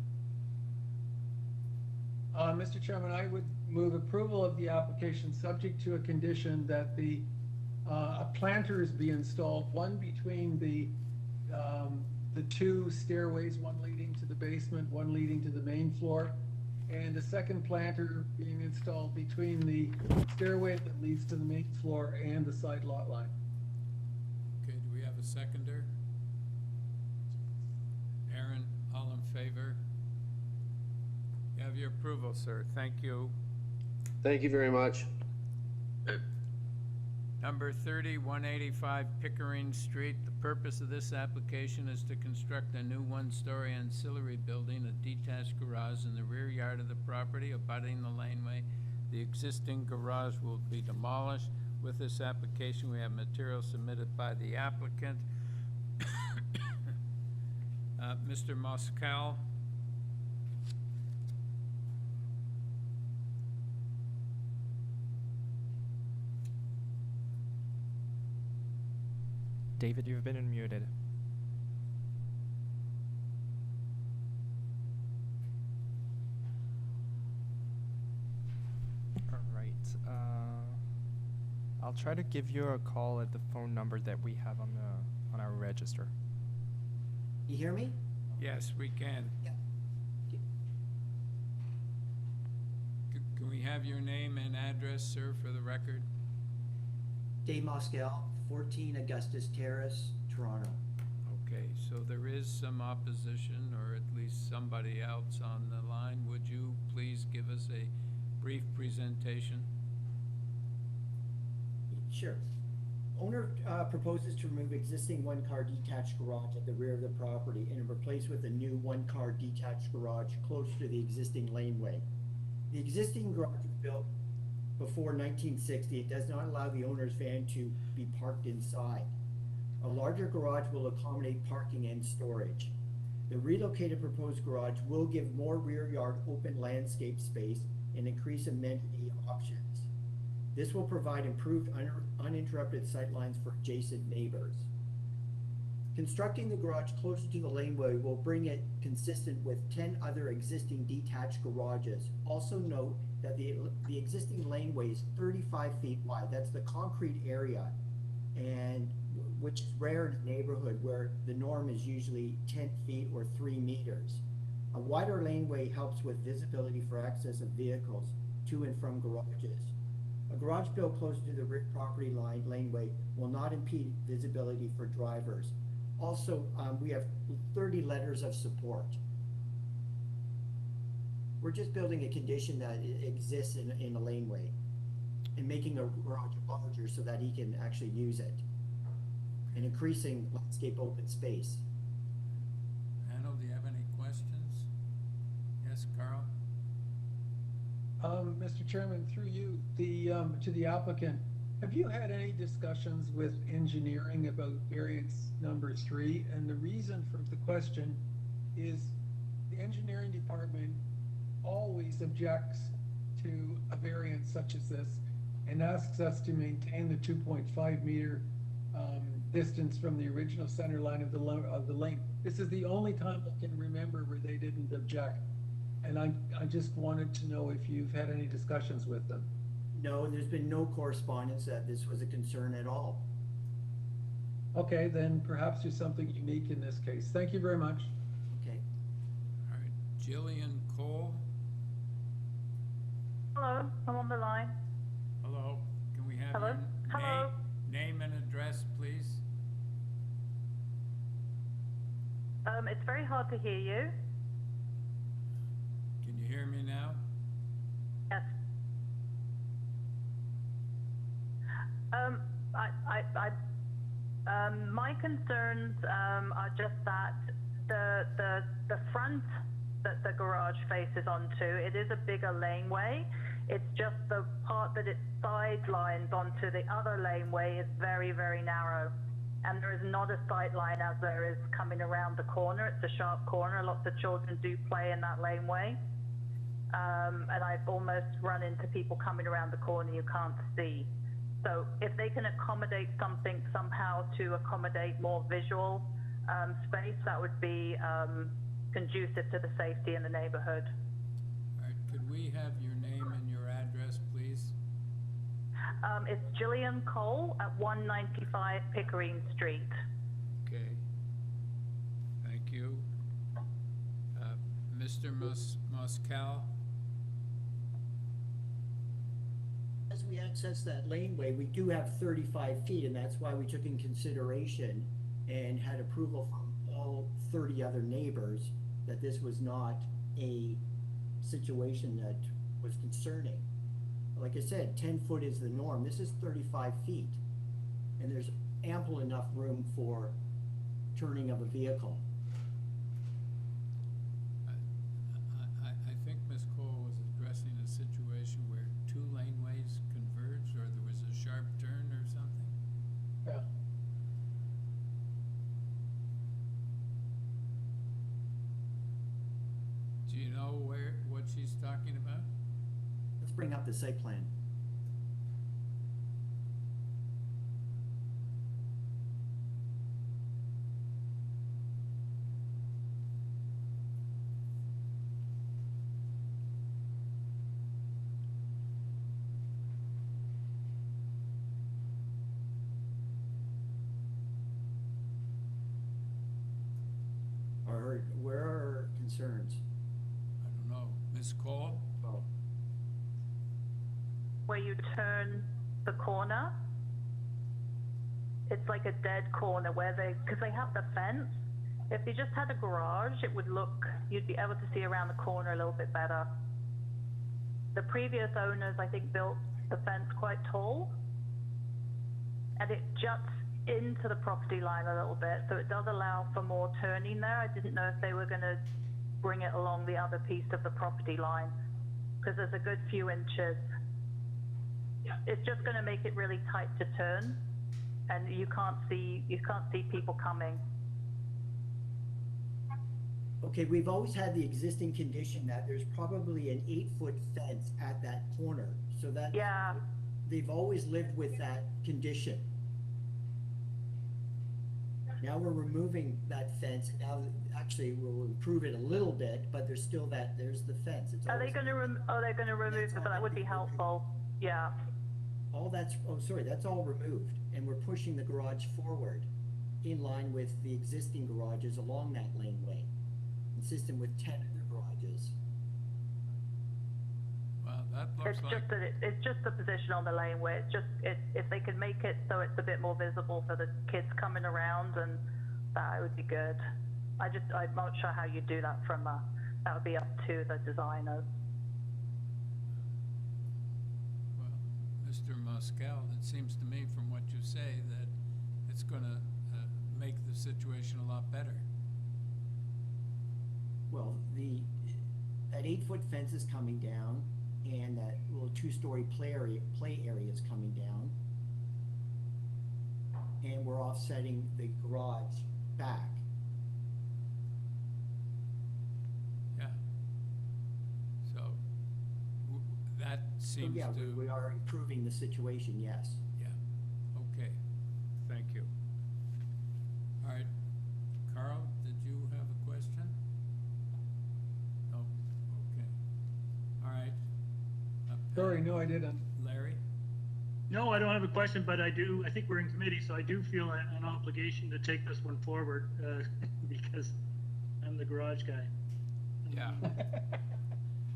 Mr. Chairman, I would move approval of the application subject to a condition that the planters be installed, one between the 2 stairways, one leading to the basement, one leading to the main floor, and a second planter being installed between the stairway that leads to the main floor and the side lot line. Okay, do we have a seconder? Aaron, all in favor? You have your approval, sir. Thank you. Thank you very much. Number 30, 185 Pickering Street. The purpose of this application is to construct a new 1-story ancillary building, a detached garage in the rear yard of the property abutting the laneway. The existing garage will be demolished. With this application, we have material submitted by the applicant. Mr. Moscal. David, you've been unmuted. All right. I'll try to give you a call at the phone number that we have on our register. You hear me? Yes, we can. Yeah. Can we have your name and address, sir, for the record? Dave Moscal, 14 Augustus Terrace, Toronto. Okay, so there is some opposition, or at least somebody else on the line. Would you please give us a brief presentation? Sure. Owner proposes to remove existing 1-car detached garage at the rear of the property and replace with a new 1-car detached garage close to the existing laneway. The existing garage was built before 1960. It does not allow the owner's van to be parked inside. A larger garage will accommodate parking and storage. The relocated proposed garage will give more rear yard open landscape space and increase amenity options. This will provide improved uninterrupted sightlines for adjacent neighbors. Constructing the garage closer to the laneway will bring it consistent with 10 other existing detached garages. Also note that the existing laneway is 35 feet wide. That's the concrete area, and which is rare in a neighborhood where the norm is usually 10 feet or 3 meters. A wider laneway helps with visibility for access of vehicles to and from garages. A garage built close to the rear property line laneway will not impede visibility for drivers. Also, we have 30 letters of support. We're just building a condition that exists in a laneway and making a garage larger so that he can actually use it and increasing landscape open space. Randall, do you have any questions? Yes, Carl? Mr. Chairman, through you, to the applicant, Have you had any discussions with engineering about variance number 3? And the reason for the question is the engineering department always objects to a variance such as this and asks us to maintain the 2.5 meter distance from the original center line of the lane. This is the only time I can remember where they didn't object. And I just wanted to know if you've had any discussions with them. No, there's been no correspondence that this was a concern at all. Okay, then perhaps there's something unique in this case. Thank you very much. Okay. All right, Jillian Cole. Hello, I'm on the line. Hello, can we have Hello? your Hello? name and address, please? It's very hard to hear you. Can you hear me now? Yes. My concerns are just that the front that the garage faces onto, it is a bigger laneway. It's just the part that it sidelines onto the other laneway is very, very narrow. And there is not a sight line as there is coming around the corner. It's a sharp corner. Lots of children do play in that laneway. And I've almost run into people coming around the corner you can't see. So if they can accommodate something somehow to accommodate more visual space, that would be conducive to the safety in the neighborhood. All right, could we have your name and your address, please? It's Jillian Cole at 195 Pickering Street. Okay. Thank you. Mr. Moscal? As we access that laneway, we do have 35 feet, and that's why we took in consideration and had approval from all 30 other neighbors that this was not a situation that was concerning. Like I said, 10 foot is the norm. This is 35 feet, and there's ample enough room for turning of a vehicle. I think Ms. Cole was addressing a situation where two laneways converged, or there was a sharp turn or something? Yeah. Do you know what she's talking about? Let's bring up the site plan. Where are concerns? I don't know. Ms. Cole? Oh. Where you turn the corner, it's like a dead corner where because they have the fence. If you just had a garage, it would look, you'd be able to see around the corner a little bit better. The previous owners, I think, built the fence quite tall, and it juts into the property line a little bit, so it does allow for more turning there. I didn't know if they were going to bring it along the other piece of the property line, because there's a good few inches. It's just going to make it really tight to turn, and you can't see people coming. Okay, we've always had the existing condition that there's probably an 8-foot fence at that corner, so that they've always lived with that condition. Now we're removing that fence. Now, actually, we'll improve it a little bit, but there's still there's the fence. It's Are they going to remove it? But that would be helpful. Yeah. All that's all removed, and we're pushing the garage forward in line with the existing garages along that laneway, consistent with 10 other garages. Well, that looks It's just the position on the laneway. It's just if they could make it so it's a bit more visible for the kids coming around, and that would be good. I'm not sure how you do that that would be up to the designers. Well, Mr. Moscal, it seems to me from what you say that it's going to make the situation a lot better. Well, that 8-foot fence is coming down, and that little 2-story play area is coming down. offsetting the garage back. Yeah. So, that So seems yeah, to. we are improving the situation, yes. Yeah, okay, thank you. All right, Carl, did you have a question? No, okay. All right. Sorry, no, I didn't. Larry? No, I don't have a question, but I think we're in committee, so I do feel an obligation to take this one forward, because I'm the garage guy. Yeah.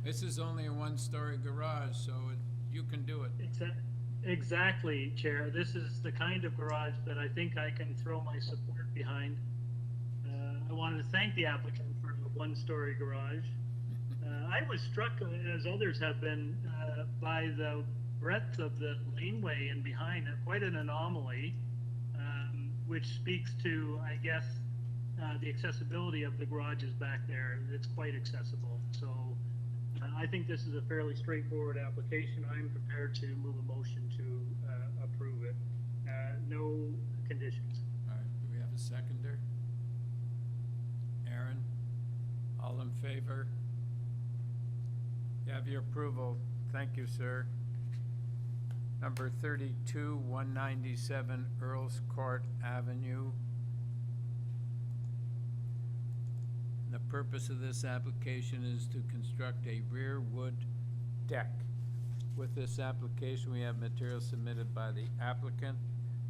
This is only a one-story garage, so you can do it. Exactly, Chair. This is the kind of garage that I think I can throw my support behind. I wanted to thank the applicant for a one-story garage. I was struck, as others have been, by the breadth of the laneway and behind it, quite an anomaly, which speaks to, I guess, the accessibility of the garages back there. It's quite accessible. So I think this is a fairly straightforward application. I'm prepared to move a motion to approve it. No conditions. All right, do we have a seconder? Aaron, all in favor? You have your approval. Thank you, sir. Number 32, 197 Earlscourt Avenue. The purpose of this application is to construct a rear wood deck. With this application, we have material submitted by the applicant,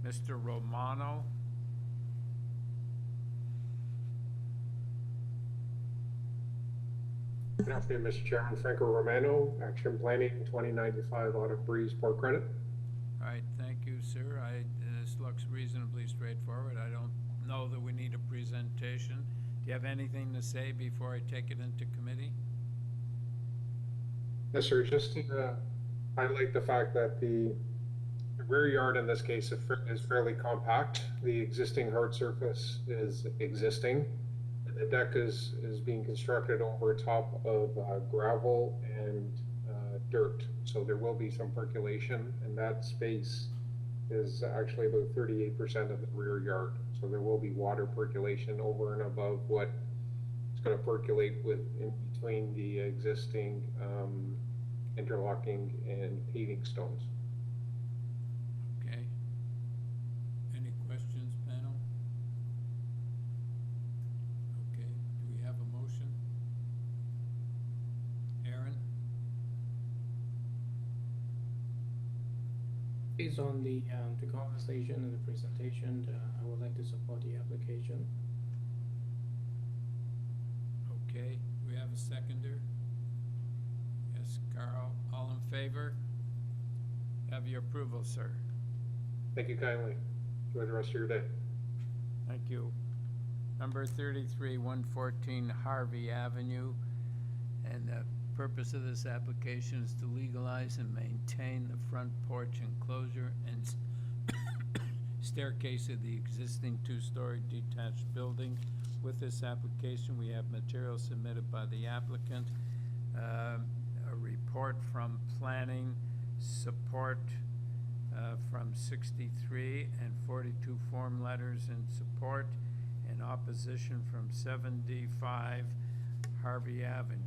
Mr. Romano. Good afternoon, Mr. Chairman. Franco Romano, Action Planning, 2095 Autumn Breeze, Port Credit. All right, thank you, sir. This looks reasonably straightforward. I don't know that we need a presentation. Do you have anything to say before I take it into committee? Yes, sir. Just to highlight the fact that the rear yard in this case is fairly compact. The existing hard surface is existing. The deck is being constructed over top of gravel and dirt. So there will be some percolation, and that space is actually about 38% of the rear yard. So there will be water percolation over and above what is going to percolate in between the existing interlocking and paving stones. Okay. Any questions, panel? Okay, do we have a motion? Aaron? Based on the conversation and the presentation, I would like to support the application. Okay, we have a seconder? Yes, Carl, all in favor? Have your approval, sir. Thank you kindly. Enjoy the rest of your day. Thank you. Number 33, 114 Harvie Avenue. And the purpose of this application is to legalize and maintain the front porch enclosure and staircase of the existing two-story detached building. With this application, we have material submitted by the applicant, a report from planning, support from 63, and 42 form letters in support, and opposition from 75 Harvie Avenue.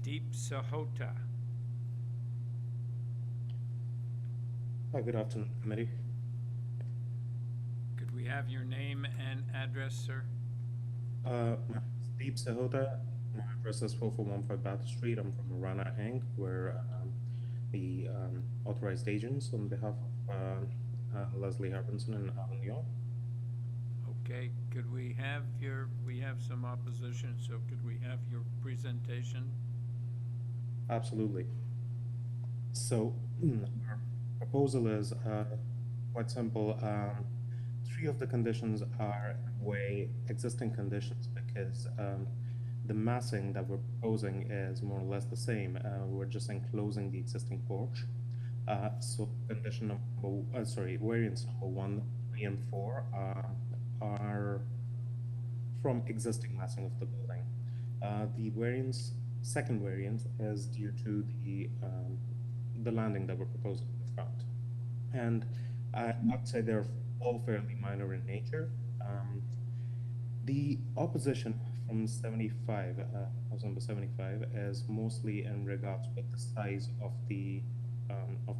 Deep Sahota. Hi, good afternoon, committee. Could we have your name and address, sir? My name is Deep Sahota. My address is 4415 Bedford Street. I'm from Rana Inc. We're the authorized agents on behalf of Leslie Harbinson and Alan Young. Okay, could we have we have some opposition, so could we have your presentation? Absolutely. So our proposal is quite simple. 3 of the conditions are in a way existing conditions because the massing that we're proposing is more or less the same. We're just enclosing the existing porch. So condition variance number 1, 3, and 4 are from existing massing of the building. The second variance is due to the landing that we're proposing in the front. And I'd say they're all fairly minor in nature. The opposition from 75, house number 75, is mostly in regards with the size of the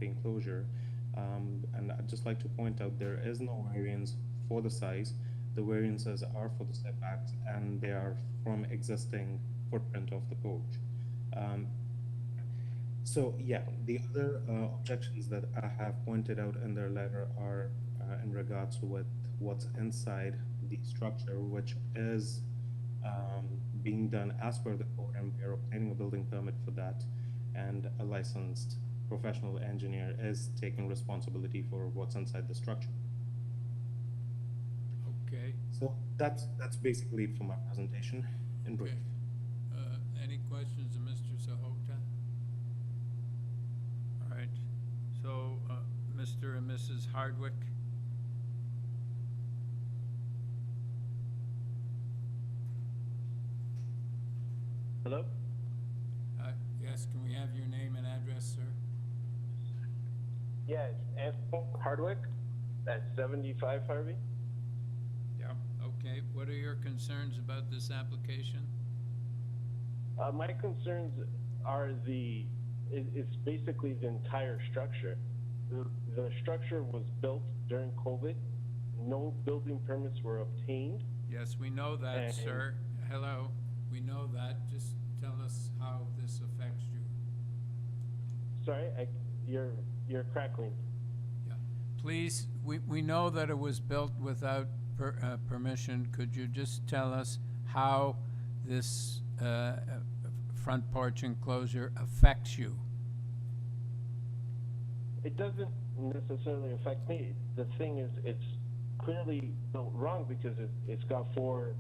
enclosure. And I'd just like to point out there is no variance for the size. The variances are for the setbacks, and they are from existing footprint of the porch. So yeah, the other objections that I have pointed out in their letter are in regards with what's inside the structure, which is being done as per the code, and we are obtaining a building permit for that, and a licensed professional engineer is taking responsibility for what's inside the structure. Okay. So that's basically it for my presentation in brief. Any questions of Mr. Sahota? All right, so, Mr. and Mrs. Hardwick? Hello? Yes, can we have your name and address, sir? Yeah, it's Anthony Hardwick at 75 Harvey. Yeah. Okay, what are your concerns about this application? My concerns are it's basically the entire structure. The structure was built during COVID. No building permits were obtained. Yes, we know that, sir. Hello, we know that. Just tell us how this affects you. Sorry, you're crackling. Yeah. Please, we know that it was built without permission. Could you just tell us how this front porch enclosure affects you? It doesn't necessarily affect me. The thing is, it's clearly built wrong because it's got four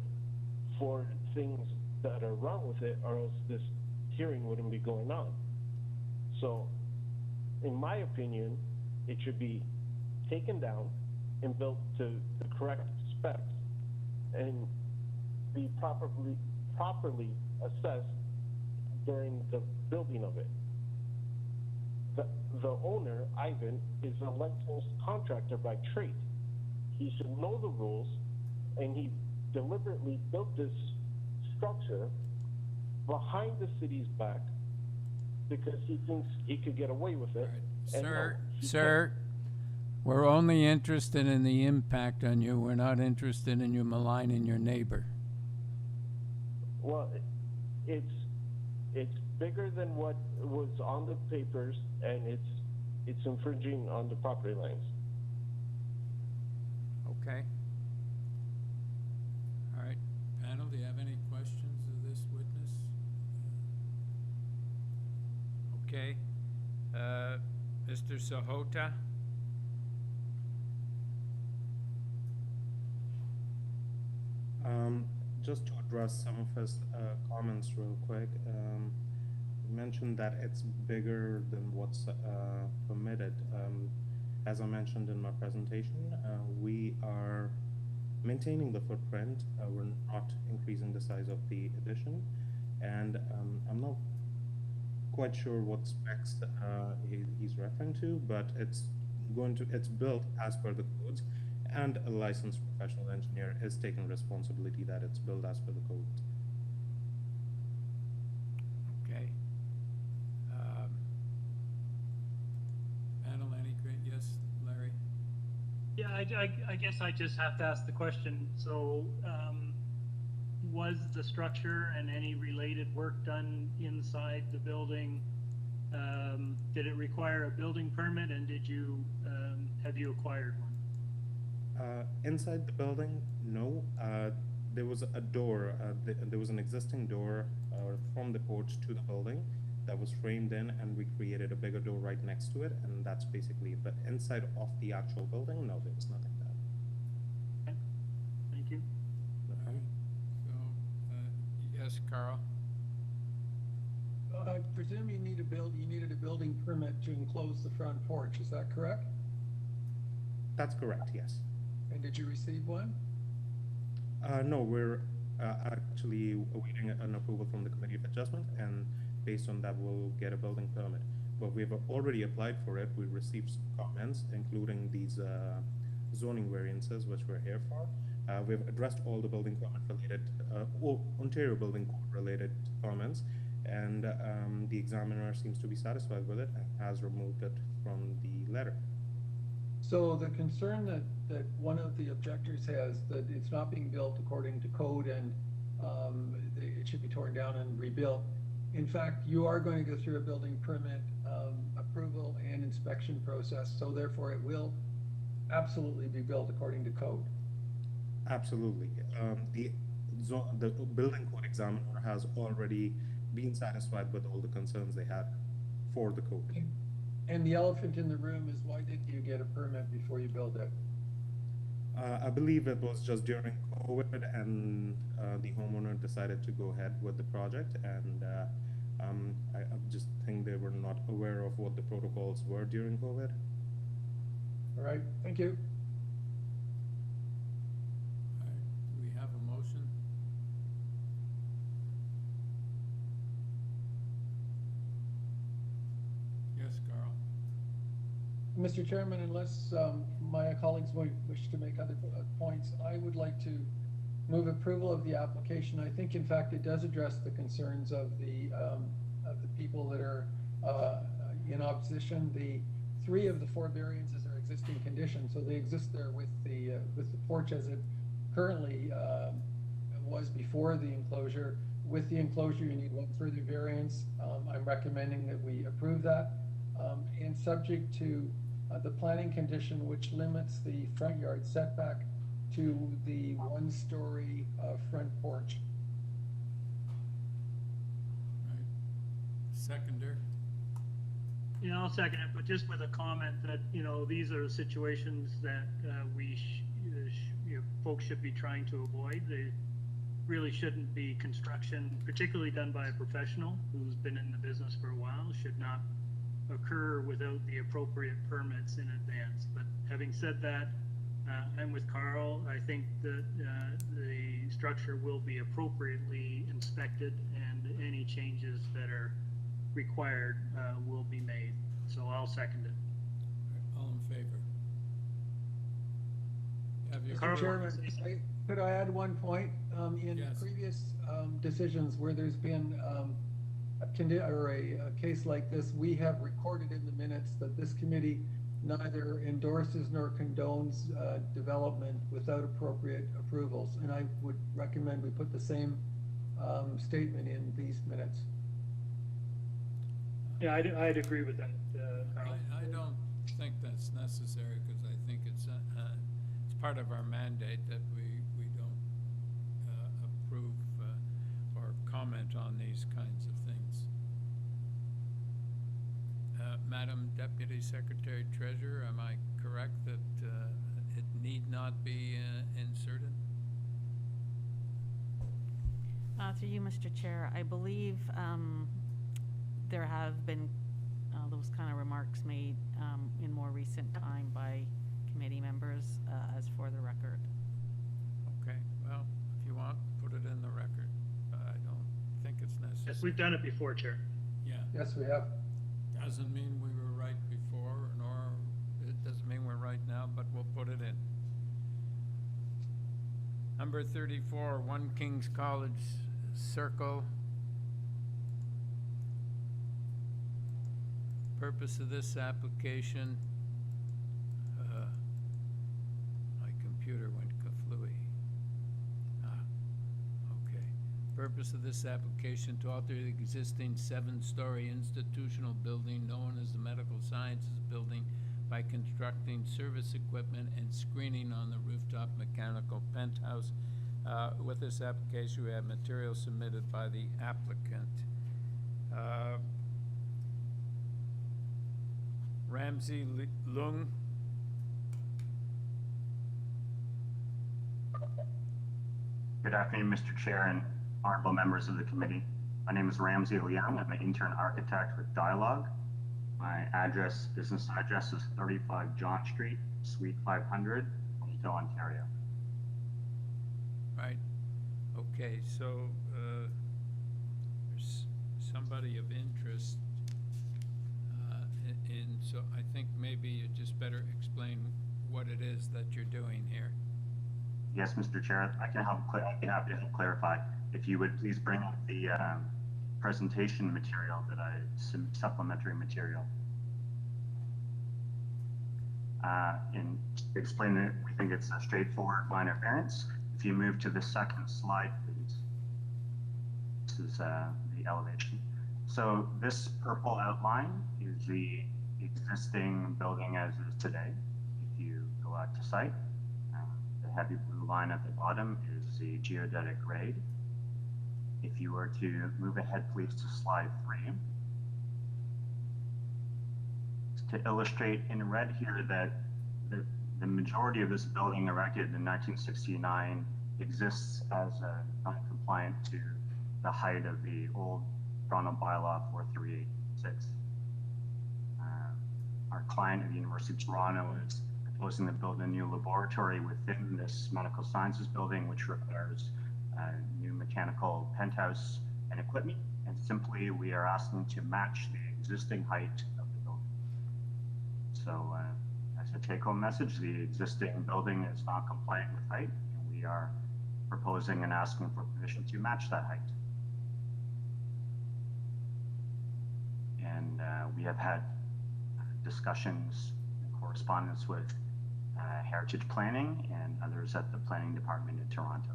things that are wrong with it, or else this hearing wouldn't be going on. So, in my opinion, it should be taken down and built to the correct specs and be properly assessed during the building of it. The owner, Ivan, is a licensed contractor by trade. He should know the rules, and he deliberately built this structure behind the city's back because he thinks he could get away with it. And Sir, we're only interested in the impact on you. We're not interested in you maligning your neighbor. Well, it's bigger than what was on the papers, and it's infringing on the property lines. Okay. All right. Panel, do you have any questions of this witness? Okay. Mr. Sahota? Just to address some of his comments real quick, you mentioned that it's bigger than what's permitted. As I mentioned in my presentation, we are maintaining the footprint. We're not increasing the size of the addition, and I'm not quite sure what specs he's referring to, but it's built as per the codes, and a licensed professional engineer is taking responsibility that it's built as per the codes. Okay. Panel, any great? Yes, Larry? Yeah, I guess I just have to ask the question. So, was the structure and any related work done inside the building? Did it require a building permit, and have you acquired one? Inside the building, no. There was a door, there was an existing door from the porch to the building that was framed in, and we created a bigger door right next to it, and that's basically it. But inside of the actual building, no, there was nothing there. Okay. Thank you. No problem. So, yes, Carl? I presume you needed a building permit to enclose the front porch, is that correct? That's correct, yes. And did you receive one? No, we're actually awaiting an approval from the Committee of Adjustment, and based on that, we'll get a building permit. but we've already applied for it. We received some comments, including these zoning variances, which we're here for. We've addressed all the building comment related, all Ontario Building Code related comments, and the examiner seems to be satisfied with it and has removed it from the letter. So the concern that one of the objectors has, that it's not being built according to code and it should be torn down and rebuilt. In fact, you are going to go through a building permit approval and inspection process, so therefore it will absolutely be built according to code. Absolutely. The building code examiner has already been satisfied with all the concerns they had for the code. And the elephant in the room is, why didn't you get a permit before you build it? I believe it was just during COVID, and the homeowner decided to go ahead with the project, and I just think they were not aware of what the protocols were during COVID. All right, thank you. All right, do we have a motion? Yes, Carl. Mr. Chairman, unless my colleagues wish to make other points, I would like to move approval of the application. I think, in fact, it does address the concerns of the people that are in opposition. The 3 of the 4 variances are existing conditions, so they exist there with the porch as it currently was before the enclosure. With the enclosure, you need 1 further variance. I'm recommending that we approve that, and subject to the planning condition, which limits the front yard setback to the 1-story front porch. Right. Seconder? Yeah, I'll second it, but just with a comment that, you know, these are situations that folks should be trying to avoid. They really shouldn't be construction, particularly done by a professional who's been in the business for a while, should not occur without the appropriate permits in advance. But having said that, I'm with Carl. I think that the structure will be appropriately inspected, and any changes that are required will be made. So I'll second it. All in favor? Mr. Chairman, could I add one point? In Yes. previous decisions where there's been a case like this, we have recorded in the minutes that this committee neither endorses nor condones development without appropriate approvals. And I would recommend we put the same statement in these minutes. Yeah, I'd agree with that, Carl. I don't think that's necessary, because I think it's part of our mandate that we don't approve or comment on these kinds of things. Madam Deputy Secretary Treasurer, am I correct that it need not be inserted? Through you, Mr. Chair, I believe there have been those kind of remarks made in more recent time by committee members as for the record. Okay, well, if you want, put it in the record. I don't think it's necessary. Yes, we've done it before, Chair. Yeah. Yes, we have. Doesn't mean we were right before, nor it doesn't mean we're right now, but we'll put it in. Number 34, 1 King's College Circle. Purpose of this application, my computer went kaflooey. Okay. Purpose of this application to alter the existing 7-story institutional building known as the Medical Sciences Building by constructing service equipment and screening on the rooftop mechanical penthouse. With this application, we have material submitted by the applicant. Ramsey Lung. Good afternoon, Mr. Chair and honorable members of the committee. My name is Ramsey Liang. I'm an intern architect with Dialogue. My business address is 35 John Street, Suite 500, Toronto, Ontario. Right. Okay, so there's somebody of interest And so I think maybe you just better explain what it is that you're doing here. Yes, Mr. Chair, I'd be happy to help clarify. If you would please bring up the presentation material some supplementary material. In explaining it, we think it's a straightforward minor variance. If you move to the second slide, please. This is the elevation. So this purple outline is the existing building as is today. If you go out to site, the heavy blue line at the bottom is the geodetic grade. If you were to move ahead, please, to slide 3. To illustrate in red here that the majority of this building erected in 1969 exists as non-compliant to the height of the old Toronto bylaw 4386. Our client at the University of Toronto is proposing to build a new laboratory within this medical sciences building, which requires new mechanical penthouse and equipment. And simply, we are asking to match the existing height of the building. So as a take-home message, the existing building is not compliant with height, and we are proposing and asking for permission to match that height. And we have had discussions and correspondence with Heritage Planning and others at the Planning Department in Toronto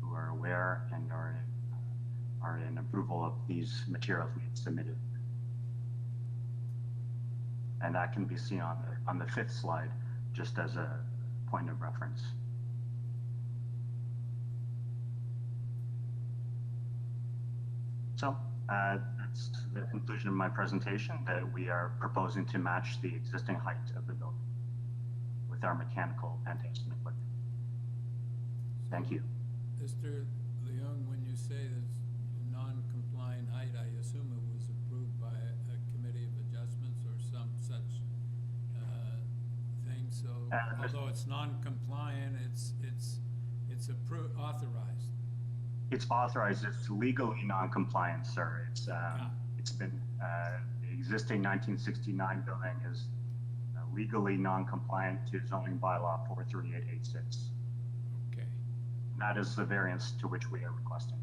who are aware and are in approval of these materials we've submitted. And that can be seen on the 5th slide, just as a point of reference. So that's the conclusion of my presentation, that we are proposing to match the existing height of the building with our mechanical penthouse and equipment. Thank you. Mr. Leung, when you say there's non-compliant height, I assume it was approved by a committee of adjustments or some such thing. So although it's non-compliant, it's authorized. It's authorized. It's legally non-compliant, sir. It's been the existing 1969 building is legally non-compliant to zoning bylaw 43886. Okay. And that is the variance to which we are requesting.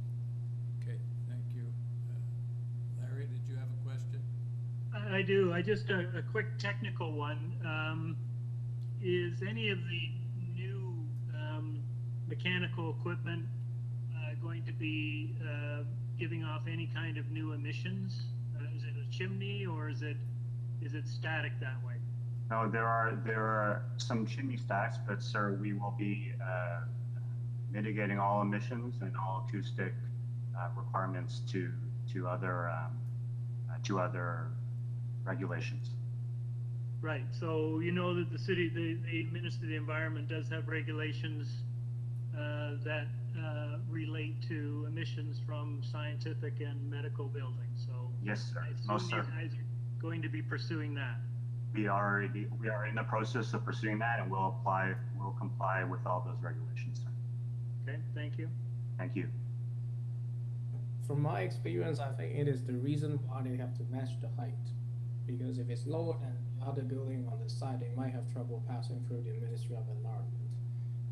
Okay, thank you. Larry, did you have a question? I do. I just a quick technical one. Is any of the new mechanical equipment going to be giving off any kind of new emissions? Is it a chimney or is it static that way? No, there are some chimney stacks, but sir, we will be mitigating all emissions and all acoustic requirements to other regulations. Right. So you know that the city, the Ministry of the Environment does have regulations that relate to emissions from scientific and medical buildings. So yes, sir. I assume Most you certainly. guys are going to be pursuing that. We are in the process of pursuing that, and we'll comply with all those regulations, sir. Okay. Thank you. Thank you. From my experience, I think it is the reason why they have to match the height. Because if it's lower than the other building on the side, they might have trouble passing through the Ministry of Environment.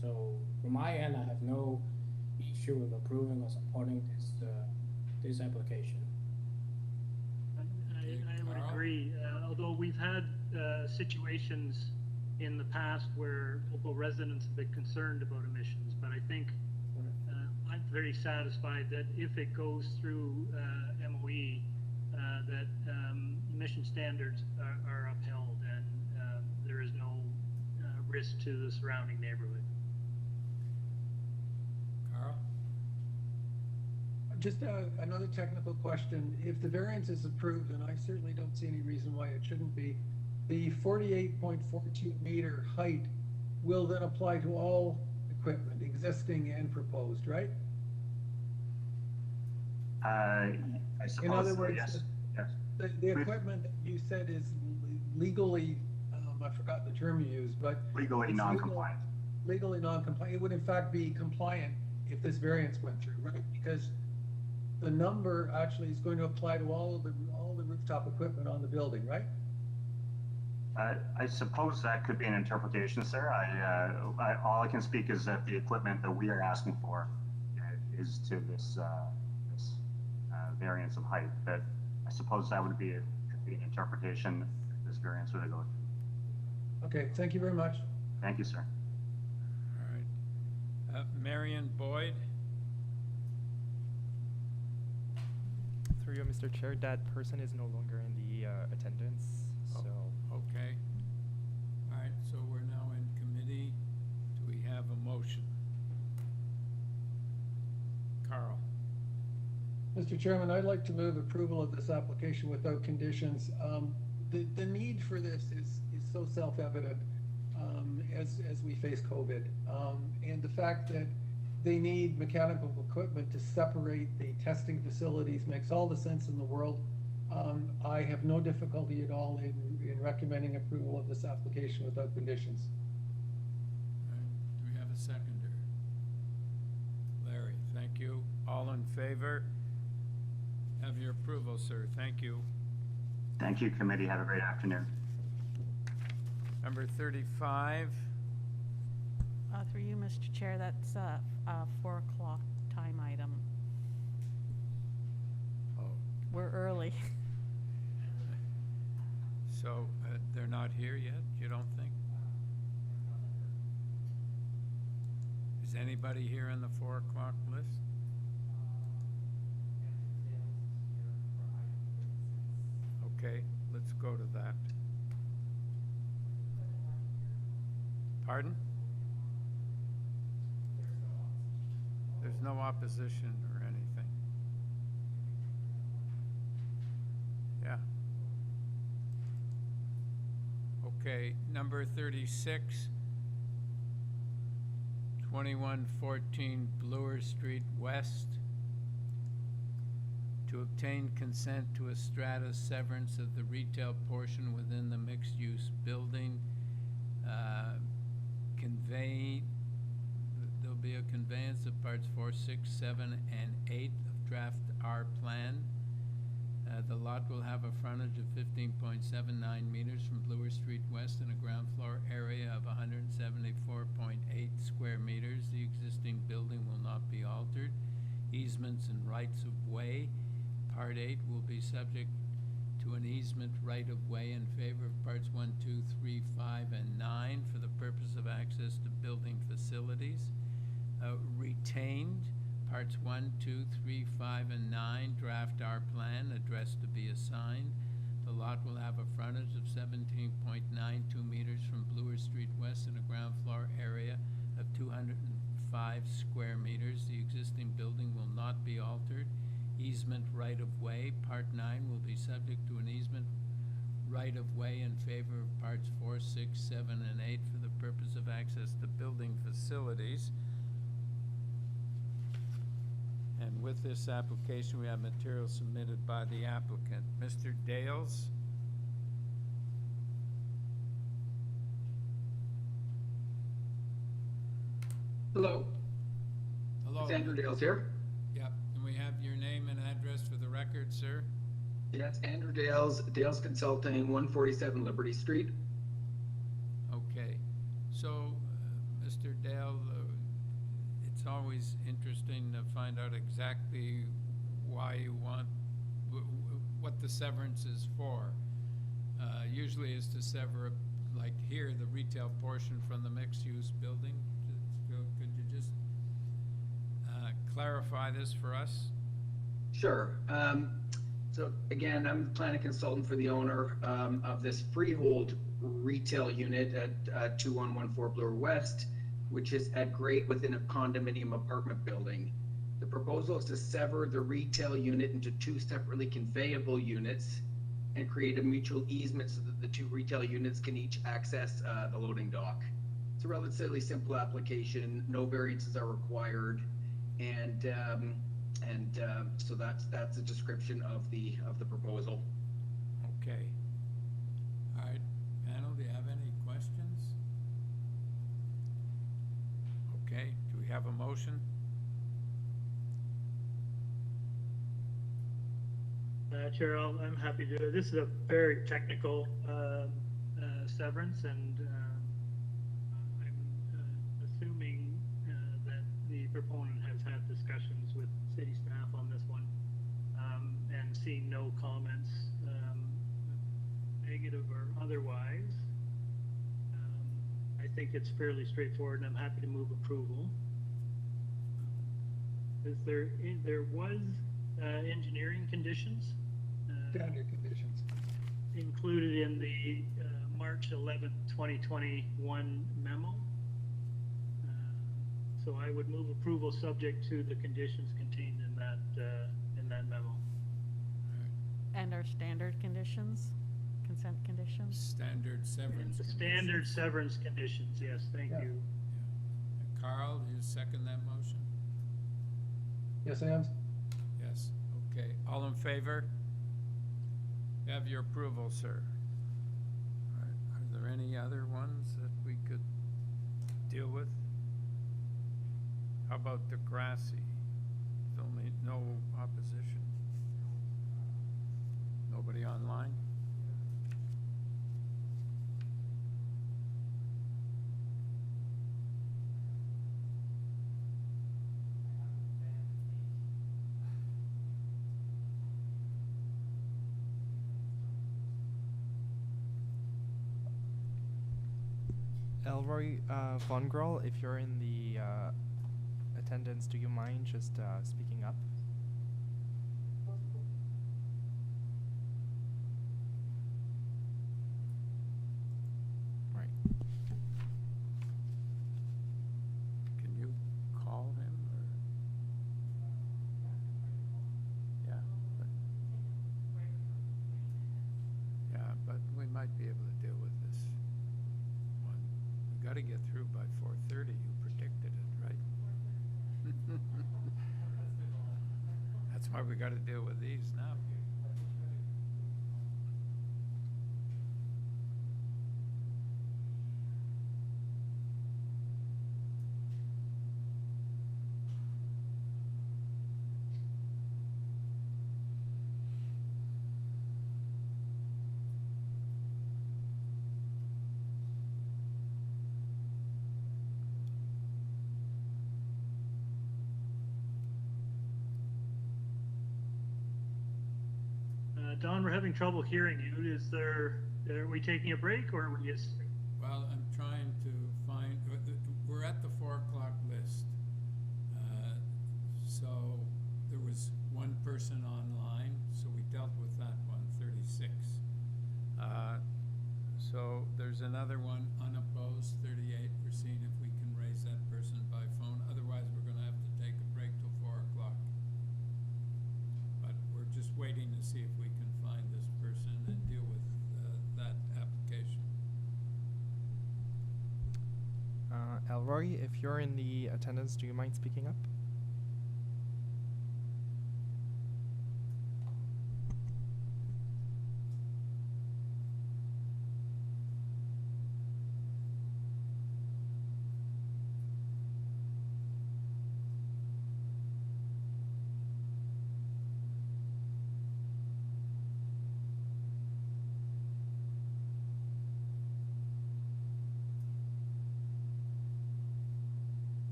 So from my end, I have no issue with approving or supporting this application. I would agree. Although we've had situations in the past where local residents have been concerned about emissions, but I think I'm very satisfied that if it goes through MOE, that emission standards are upheld and there is no risk to the surrounding neighborhood. Carl? Just another technical question. If the variance is approved, and I certainly don't see any reason why it shouldn't be, the 48.42 meter height will then apply to all equipment, existing and proposed, right? I suppose. In other words, yes. Yes. The equipment that you said is legally, I forgot the term you used, but Legally it's non-compliant. Legally non-compliant. It would in fact be compliant if this variance went through, right? Because the number actually is going to apply to all the rooftop equipment on the building, right? I suppose that could be an interpretation, sir. All I can speak is that the equipment that we are asking for is to this variance of height. But I suppose that would be could be an interpretation if this variance were to go through. Okay, thank you very much. Thank you, sir. All right. Marion Boyd? Through you, Mr. Chair, that person is no longer in the attendance, so. Okay. All right, so we're now in committee. Do we have a motion? Carl? Mr. Chairman, I'd like to move approval of this application without conditions. The need for this is so self-evident as we face COVID. And the fact that they need mechanical equipment to separate the testing facilities makes all the sense in the world. I have no difficulty at all in recommending approval of this application without conditions. All right, do we have a seconder? Larry, thank you. All in favor? Have your approval, sir. Thank you. Thank you, committee. Have a great afternoon. Number 35. Through you, Mr. Chair, that's a 4 o'clock time item. Oh, We're early. so they're not here yet, you don't think? Is anybody here on the 4 o'clock list? Okay, let's go to that. Pardon? There's no opposition or anything. Yeah. Okay, number 36, 2114 Bloor Street West. To obtain consent to a strata severance of the retail portion within the mixed-use building, there'll be a conveyance of parts 4, 6, 7, and 8 of draft R plan. The lot will have a frontage of 15.79 meters from Bloor Street West and a ground floor area of 174.8 square meters. The existing building will not be altered. Easements and rights of way. Part 8 will be subject to an easement right-of-way in favor of parts 1, 2, 3, 5, and 9 for the purpose of access to building facilities. Retained parts 1, 2, 3, 5, and 9 draft R plan, address to be assigned. The lot will have a frontage of 17.92 meters from Bloor Street West and a ground floor area of 205 square meters. The existing building will not be altered. Easement right-of-way, part 9 will be subject to an easement right-of-way in favor of parts 4, 6, 7, and 8 for the purpose of access to building facilities. And with this application, we have material submitted by the applicant. Mr. Dales? Hello. Hello. It's Andrew Dales here. Yep. Can we have your name and address for the record, sir? Yes, Andrew Dales, Dales Consulting, 147 Liberty Street. Okay. So, Mr. Dale, it's always interesting to find out exactly why you want, what the severance is for. Usually is to sever, like here, the retail portion from the mixed-use building. Could you just clarify this for us? Sure. So again, I'm the planning consultant for the owner of this freehold retail unit at 2114 Bloor West, which is at grade within a condominium apartment building. The proposal is to sever the retail unit into 2 separately conveyable units and create a mutual easement so that the 2 retail units can each access the loading dock. It's a relatively simple application. No variances are required, and so that's a description of the proposal. Okay. All right, panel, do you have any questions? Okay, do we have a motion? Chair, I'm happy to do it. This is a very technical severance, and I'm assuming that the proponent has had discussions with city staff on this one, and seeing no comments, negative or otherwise. I think it's fairly straightforward, and I'm happy to move approval. There was engineering conditions Standard conditions. included in the March 11th, 2021 memo. So I would move approval subject to the conditions contained in that memo. And our standard conditions, consent conditions? Standard severance. Standard severance conditions, yes, thank you. And Carl, do you second that motion? Yes, I am. Yes, okay. All in favor? You have your approval, sir. All right. Are there any other ones that we could deal with? How about the grassy? There's only no opposition. Nobody online? Elroy Von Grell, if you're in the attendance, do you mind just speaking up? Right. Can you call him or? Yeah. But we might be able to deal with this one. We gotta get through by 4:30. You predicted it, right? That's why we gotta deal with these now. Don, we're having trouble hearing you. Are we taking a break, or are we just? Well, I'm trying to find, we're at the 4 o'clock list. So there was one person online, so we dealt with that one, 36. So there's another one unopposed, 38. We're seeing if we can raise that person by phone. Otherwise, we're gonna have to take a break till 4 o'clock. But we're just waiting to see if we can find this person and deal with that application. Elroy, if you're in the attendance, do you mind speaking up?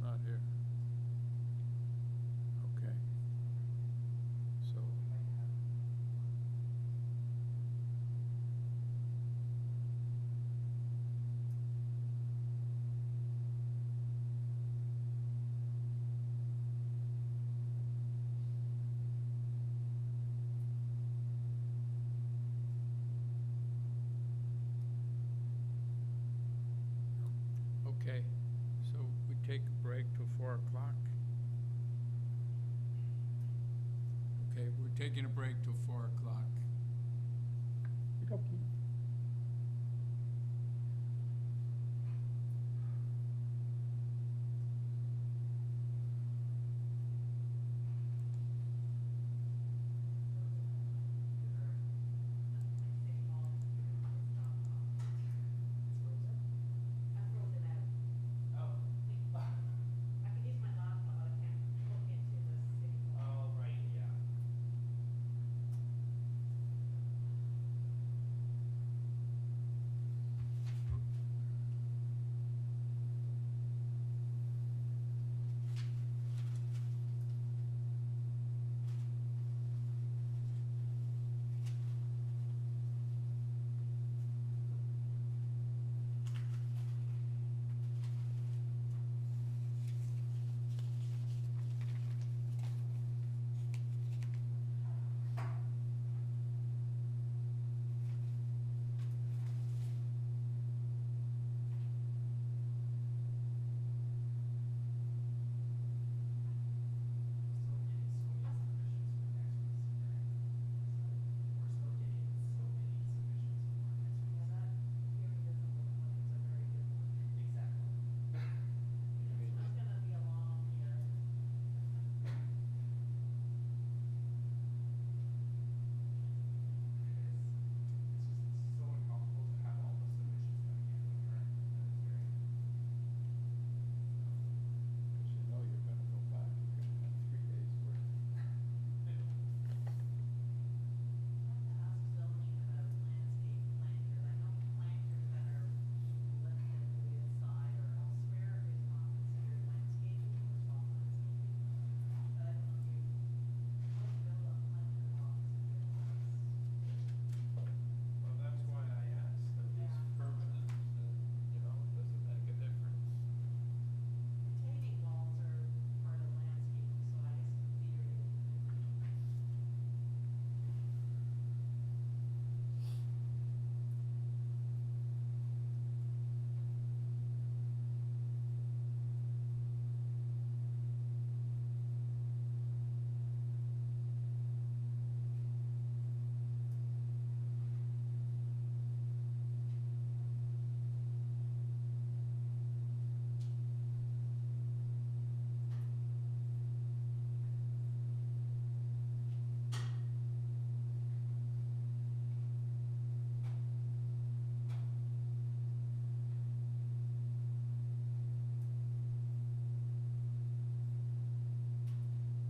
Not here. Okay. So. Okay, so we take a break till 4 o'clock. Okay, we're taking a break till 4 o'clock. Okay.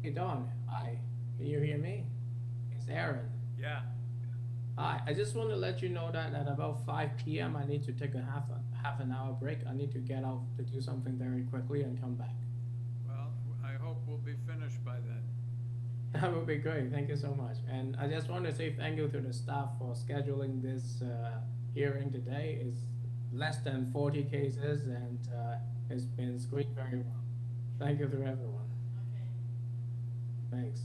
Hey, Don, hi, can you hear me? It's Aaron. Yeah. Hi, I just want to let you know that at about 5 p.m. I need to take a half an hour break. I need to get out to do something very quickly and come back. Well, I hope we'll be finished by then. That would be great. Thank you so much. And I just want to say thank you to the staff for scheduling this hearing today. It's less than 40 cases and it's been screened very well. Thank you to everyone. Thanks.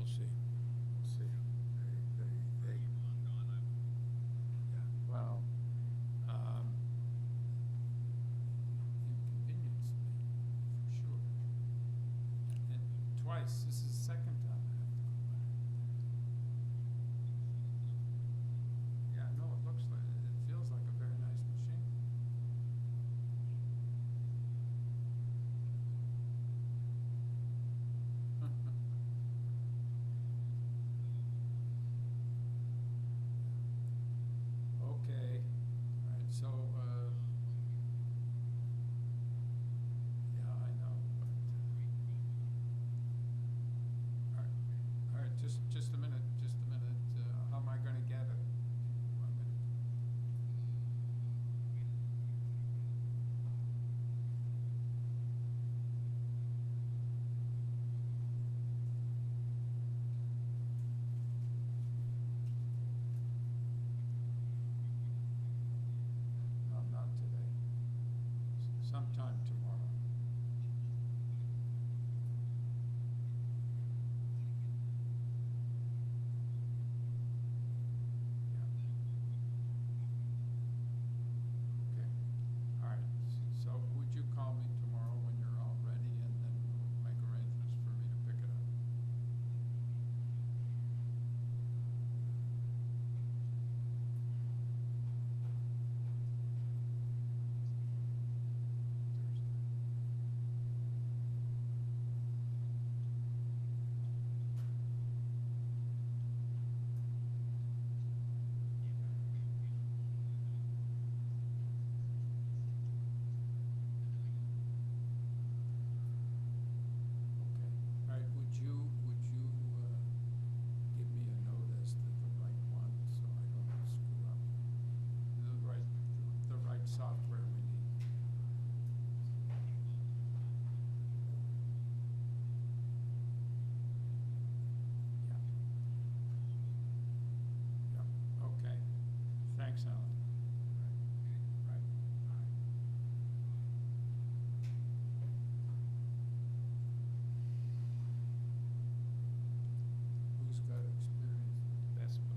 we'll see. We'll see. They, yeah, well, inconvenienced me, for sure. And twice, this is the second time I have to go back. Yeah, no, it looks like, it feels like a very nice machine. Okay, all right, so, yeah, I know, but, all right, just a minute, how am I gonna get it? 1 minute. No, not today. Sometime tomorrow. Yeah. Okay. All right. So would you call me tomorrow when you're all ready, and then we'll make arrangements for me to pick it up? Thursday. Okay, all right, would you, give me a note as to the right one, so I don't screw up? The right software we need. Yeah. Yeah, okay, thanks, Alan. Right, right, who's got experience with Best Buy?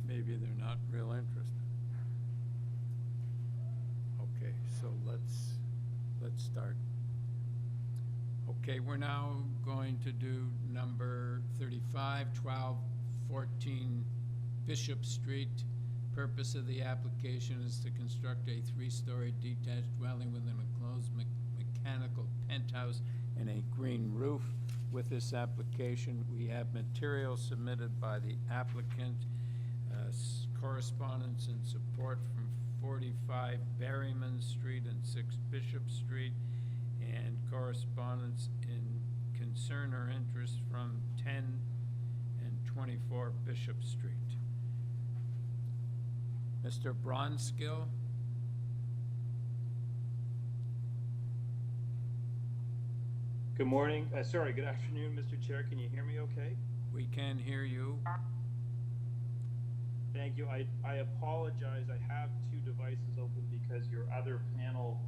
maybe they're not real interested. Okay, so let's start. Okay, we're now going to do number 35, 12, 14 Bishop Street. Purpose of the application is to construct a 3-story detached dwelling with an enclosed mechanical penthouse and a green roof. With this application, we have materials submitted by the applicant, correspondence and support from 45 Berryman Street and 6 Bishop Street, and correspondence in concern or interest from 10 and 24 Bishop Street. Mr. Bronskill? Good morning, sorry, good afternoon, Mr. Chair, can you hear me okay? We can hear you. Thank you, I apologize, I have 2 devices open because your other panel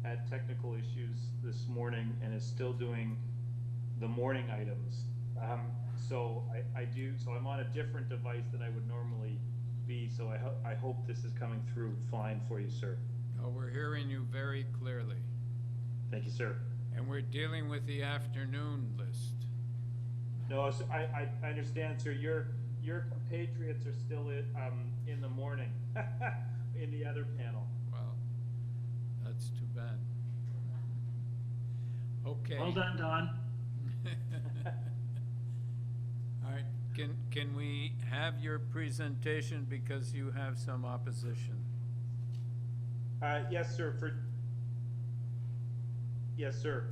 had technical issues this morning and is still doing the morning items. So I'm on a different device than I would normally be, so I hope this is coming through fine for you, sir. No, we're hearing you very clearly. Thank you, sir. And we're dealing with the afternoon list. No, so I understand, sir, your compatriots are still in the morning in the other panel. Well, that's too bad. Okay. Well done, Don. All right, can we have your presentation because you have some opposition? Yes, sir. Yes, sir.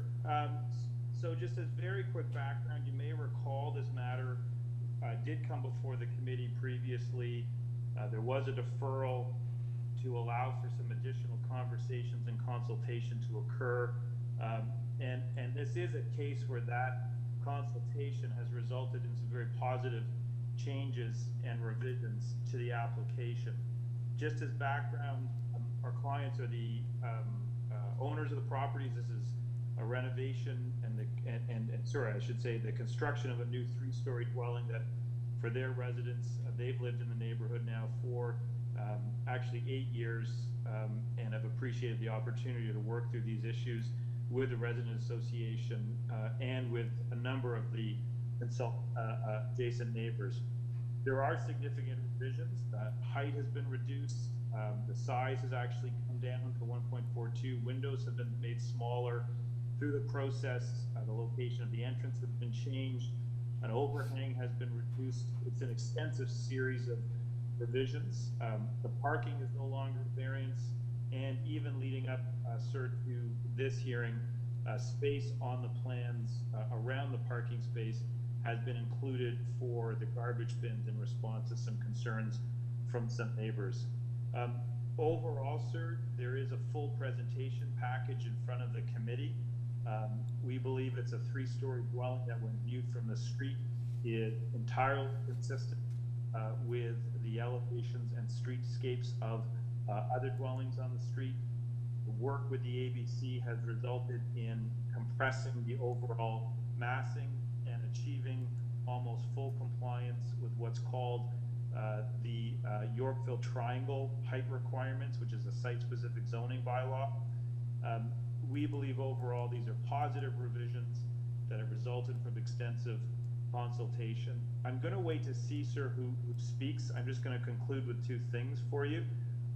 So just as very quick background, you may recall this matter did come before the committee previously. There was a deferral to allow for some additional conversations and consultation to occur. And this is a case where that consultation has resulted in some very positive changes and revisions to the application. Just as background, our clients are the owners of the properties. This is a renovation and sorry, I should say the construction of a new 3-story dwelling that for their residents, they've lived in the neighborhood now for actually 8 years and have appreciated the opportunity to work through these issues with the resident association and with a number of the adjacent neighbors. There are significant revisions. Height has been reduced. The size has actually come down to 1.42. Windows have been made smaller. Through the process, the location of the entrance has been changed. An overhang has been reduced. It's an extensive series of revisions. The parking is no longer a variance, and even leading up, sir, to this hearing, space on the plans around the parking space has been included for the garbage bins in response to some concerns from some neighbors. Overall, sir, there is a full presentation package in front of the committee. We believe it's a 3-story dwelling that when viewed from the street is entirely consistent with the elevations and streetscapes of other dwellings on the street. The work with the ABC has resulted in compressing the overall massing and achieving almost full compliance with what's called the Yorkville Triangle height requirements, which is a site-specific zoning bylaw. We believe overall these are positive revisions that have resulted from extensive consultation. I'm going to wait to see, sir, who speaks. I'm just going to conclude with 2 things for you.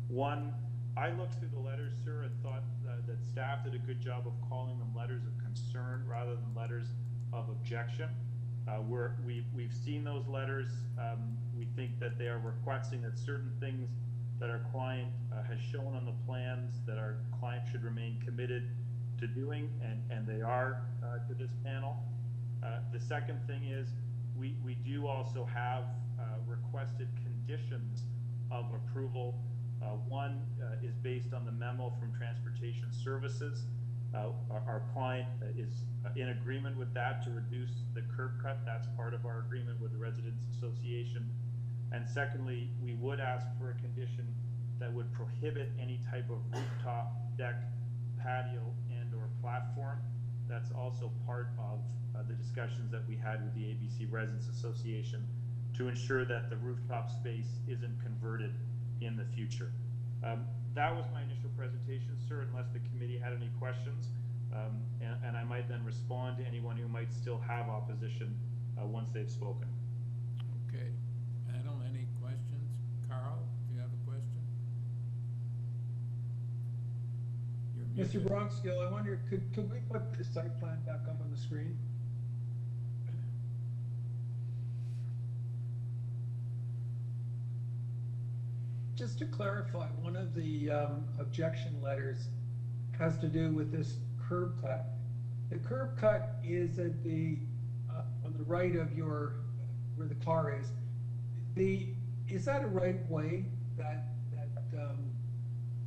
One, I looked through the letters, sir, and thought that staff did a good job of calling them letters of concern rather than letters of objection. We've seen those letters. We think that they are requesting that certain things that our client has shown on the plans that our client should remain committed to doing, and they are to this panel. The second thing is we do also have requested conditions of approval. One is based on the memo from Transportation Services. Our client is in agreement with that to reduce the curb cut. That's part of our agreement with the Residents Association. And secondly, we would ask for a condition that would prohibit any type of rooftop, deck, patio, and or platform. That's also part of the discussions that we had with the ABC Residents Association to ensure that the rooftop space isn't converted in the future. That was my initial presentation, sir, unless the committee had any questions. And I might then respond to anyone who might still have opposition once they've spoken. Okay. Adam, any questions? Carl, do you have a question? You're Mr. muted. Bronxgill, I wonder, could we put the site plan back up on the screen? Just to clarify, one of the objection letters has to do with this curb cut. The curb cut is at the, on the right of your, where the car is. Is that a right of way, that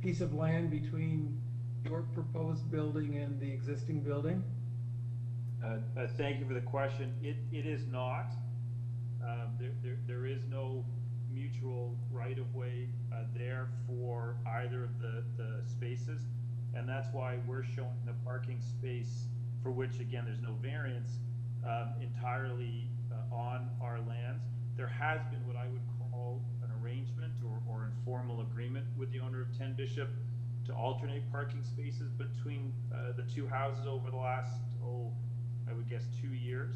piece of land between your proposed building and the existing building? Thank you for the question. It is not. There is no mutual right-of-way there for either of the spaces, and that's why we're showing the parking space, for which, again, there's no variance, entirely on our lands. There has been what I would call an arrangement or informal agreement with the owner of 10 Bishop to alternate parking spaces between the two houses over the last, I would guess 2 years.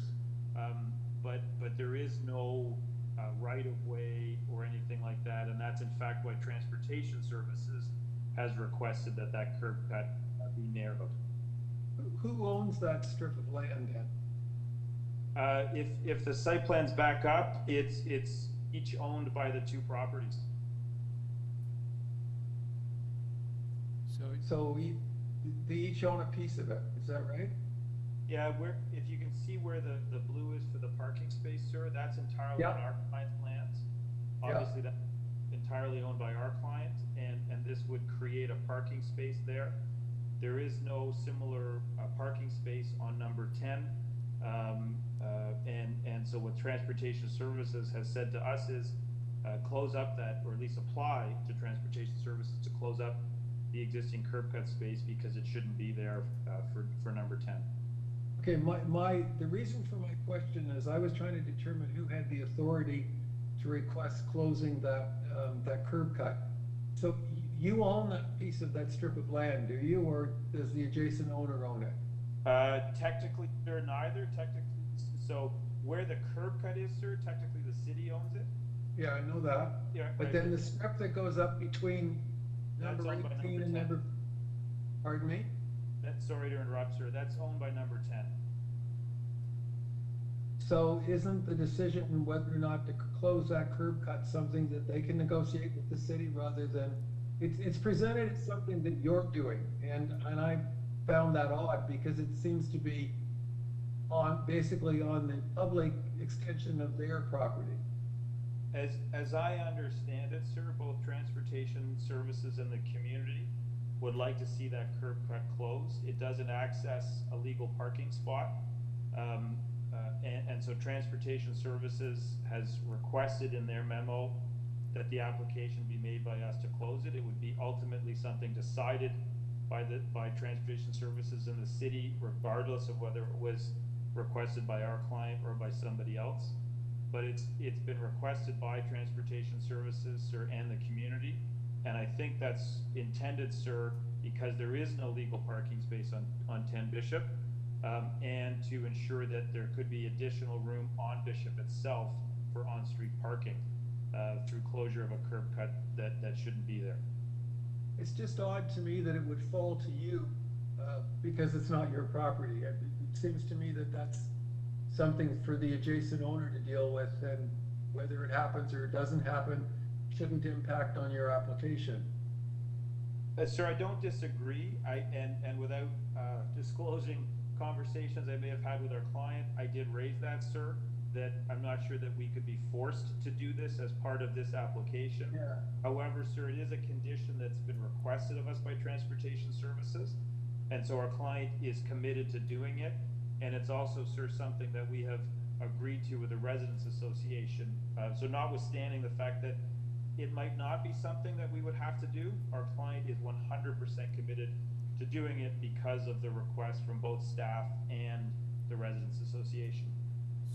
But there is no right-of-way or anything like that, and that's in fact why Transportation Services has requested that curb cut be narrowed. Who owns that strip of land then? If the site plans back up, it's each owned by the two properties. So they each own a piece of it, is that right? Yeah, if you can see where the blue is for the parking space, sir, that's entirely on our client's lands. Obviously, that's entirely owned by our client, and this would create a parking space there. There is no similar parking space on number 10. And so what Transportation Services has said to us is close up that, or at least apply to Transportation Services to close up the existing curb cut space, because it shouldn't be there for number 10. Okay, the reason for my question is I was trying to determine who had the authority to request closing that curb cut. So you own that piece of that strip of land, do you, or does the adjacent owner own it? Technically, they're neither. Technically, so where the curb cut is, sir, technically the city owns it. Yeah, I know that. Yeah, but then the strip that goes up between number 18 and number, pardon me? Sorry to interrupt, sir. That's owned by number 10. So isn't the decision whether or not to close that curb cut something that they can negotiate with the city, rather than, it's presented as something that you're doing, and I found that odd, because it seems to be basically on the public extension of their property. As I understand it, sir, both Transportation Services and the community would like to see that curb cut closed. It doesn't access a legal parking spot. And so Transportation Services has requested in their memo that the application be made by us to close it. It would be ultimately something decided by Transportation Services in the city, regardless of whether it was requested by our client or by somebody else. But it's been requested by Transportation Services, sir, and the community. And I think that's intended, sir, because there is no legal parking space on 10 Bishop, and to ensure that there could be additional room on Bishop itself for on-street parking through closure of a curb cut that shouldn't be there. It's just odd to me that it would fall to you because it's not your property. It seems to me that that's something for the adjacent owner to deal with, and whether it happens or it doesn't happen shouldn't impact on your application. Sir, I don't disagree. And without disclosing conversations I may have had with our client, I did raise that, sir, that I'm not sure that we could be forced to do this as part of this application. Yeah. However, sir, it is a condition that's been requested of us by Transportation Services, and so our client is committed to doing it. And it's also, sir, something that we have agreed to with the Residents Association. So notwithstanding the fact that it might not be something that we would have to do, our client is 100% committed to doing it because of the request from both staff and the Residents Association.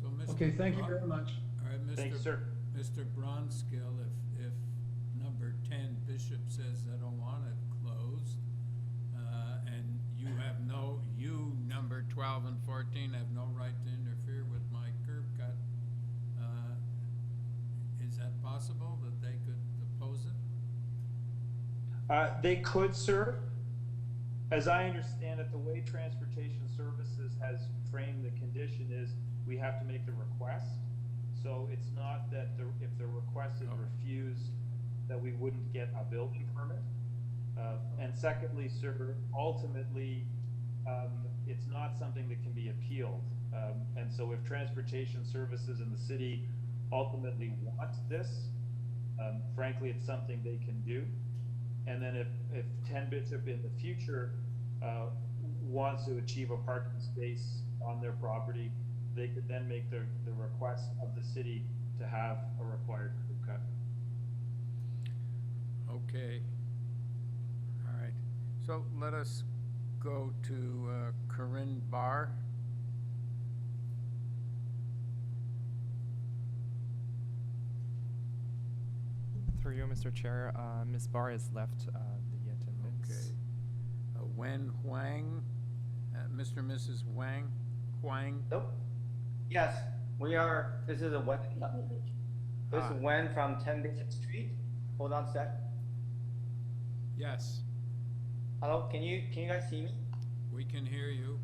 So, Mr. Okay, thank you very much. All right, Mr. Thank you, sir. Mr. Bronskill, if number 10 Bishop says they don't want it closed, and you, number 12 and 14, have no right to interfere with my curb cut, is that possible that they could oppose it? They could, sir. As I understand it, the way Transportation Services has framed the condition is we have to make the request. So it's not that if the request is refused, that we wouldn't get a building permit. And secondly, sir, ultimately, it's not something that can be appealed. And so if Transportation Services in the city ultimately want this, frankly, it's something they can do. And then if 10 Bishop in the future wants to achieve a parking space on their property, they could then make the request of the city to have a required curb cut. Okay. All right. So let us go to Corinne Barr. Through you, Mr. Chair, Ms. Barr has left the attendance. Okay. Wen Huang, Mr. and Mrs. Huang. Nope. Yes, we are. This is a Wen. This is Wen from 10 Bishop Street. Hold on a sec. Yes. Hello, can you guys see me? We can hear you.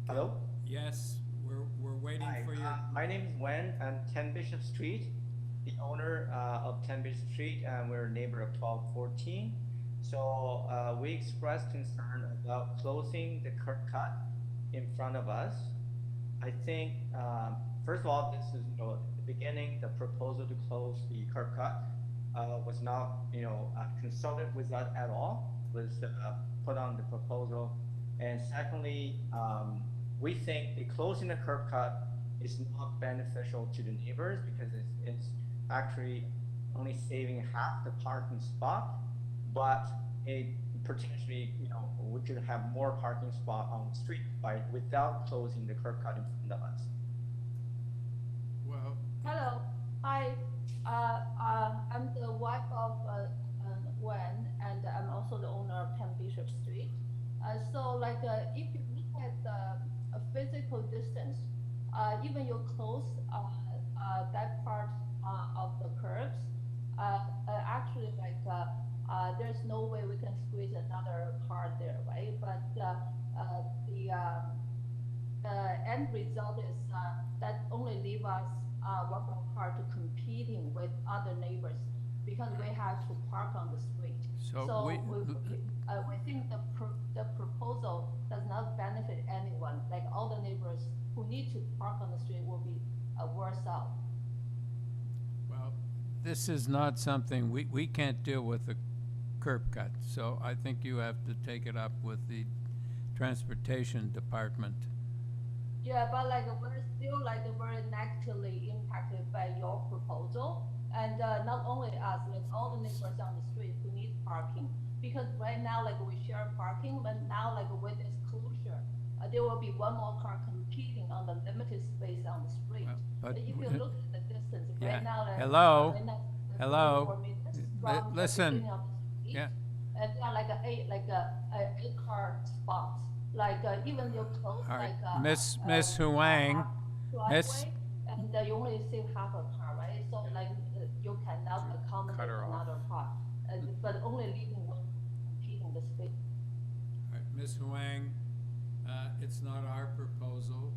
Hello? Yes, we're waiting for you. My name is Wen. I'm 10 Bishop Street, the owner of 10 Bishop Street, and we're a neighbor of 1214. So we expressed concern about closing the curb cut in front of us. I think, first of all, this is at the beginning, the proposal to close the curb cut was not, consulted with us at all, was put on the proposal. And secondly, we think the closing the curb cut is not beneficial to the neighbors because it's actually only saving half the parking spot, but it potentially, we could have more parking spot on the street without closing the curb cut in front of us. Well. Hello, hi. I'm the wife of Wen, and I'm also the owner of 10 Bishop Street. So if you look at a physical distance, even you close that part of the curbs, actually there's no way we can squeeze another car there, right? But the end result is that only leave us one more car to competing with other neighbors because we have to park on the street. So we think the proposal does not benefit anyone. Like all the neighbors who need to park on the street will be worse off. Well, this is not something, we can't deal with the curb cut, so I think you have to take it up with the Transportation Department. Yeah, but we're still very negatively impacted by your proposal. And not only us, all the neighbors on the street who need parking. Because right now, we share parking, but now, with this closure, there will be one more car competing on the limited space on the street. But if you look at the distance, yeah. right now, Hello. From Listen. The of the street, Yeah. And they are eight car spots. Even you close All right. Miss Huang. Miss. And you only save half a car, right? So you cannot accommodate another car, but only leaving one competing the space. All right, Ms. Huang, it's not our proposal.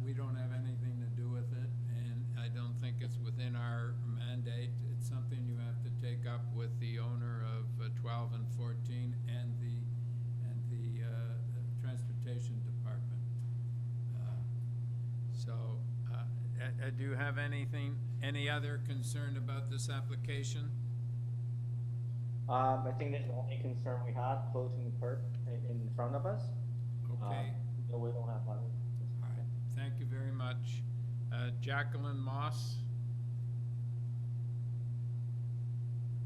We don't have anything to do with it, and I don't think it's within our mandate. It's something you have to take up with the owner of 12 and 14 and the Transportation Department. Do you have any other concern about this application? I think that's the only concern we have, closing the curb in front of us. Okay. No, we don't have one. All right, thank you very much. Jacqueline Moss?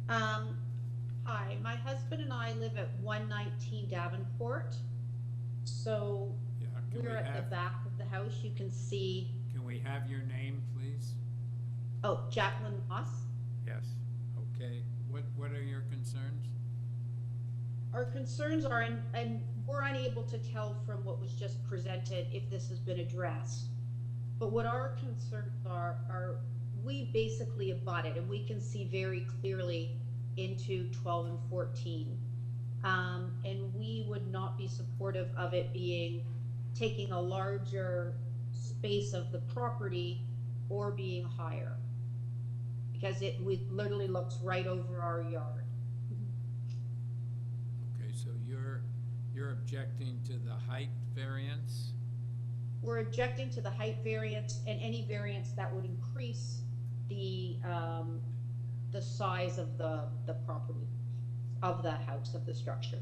Hi, my husband and I live at 119 Davenport. So Can we we're at the have- back of the house. You can see, Can we have your name, please? oh, Jacqueline Moss. Yes, okay. What are your concerns? Our concerns are, and we're unable to tell from what was just presented if this has been addressed. But what our concerns are we basically abut it, and we can see very clearly into 12 and 14. And we would not be supportive of it taking a larger space of the property or being higher. Because it literally looks right over our yard. Okay, so you're objecting to the height variance? We're objecting to the height variance and any variance that would increase the size of the property, of the house, of the structure.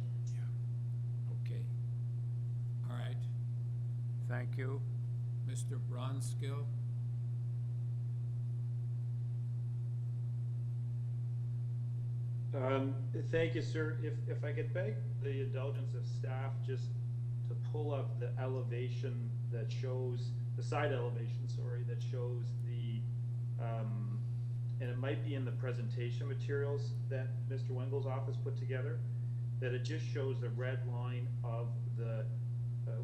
Okay. All right. Thank you. Mr. Bronskill? Thank you, sir. If I could beg the indulgence of staff just to pull up the elevation that shows, the side elevation, sorry, that shows the, and it might be in the presentation materials that Mr. Wengel's office put together, that it just shows the red line of the,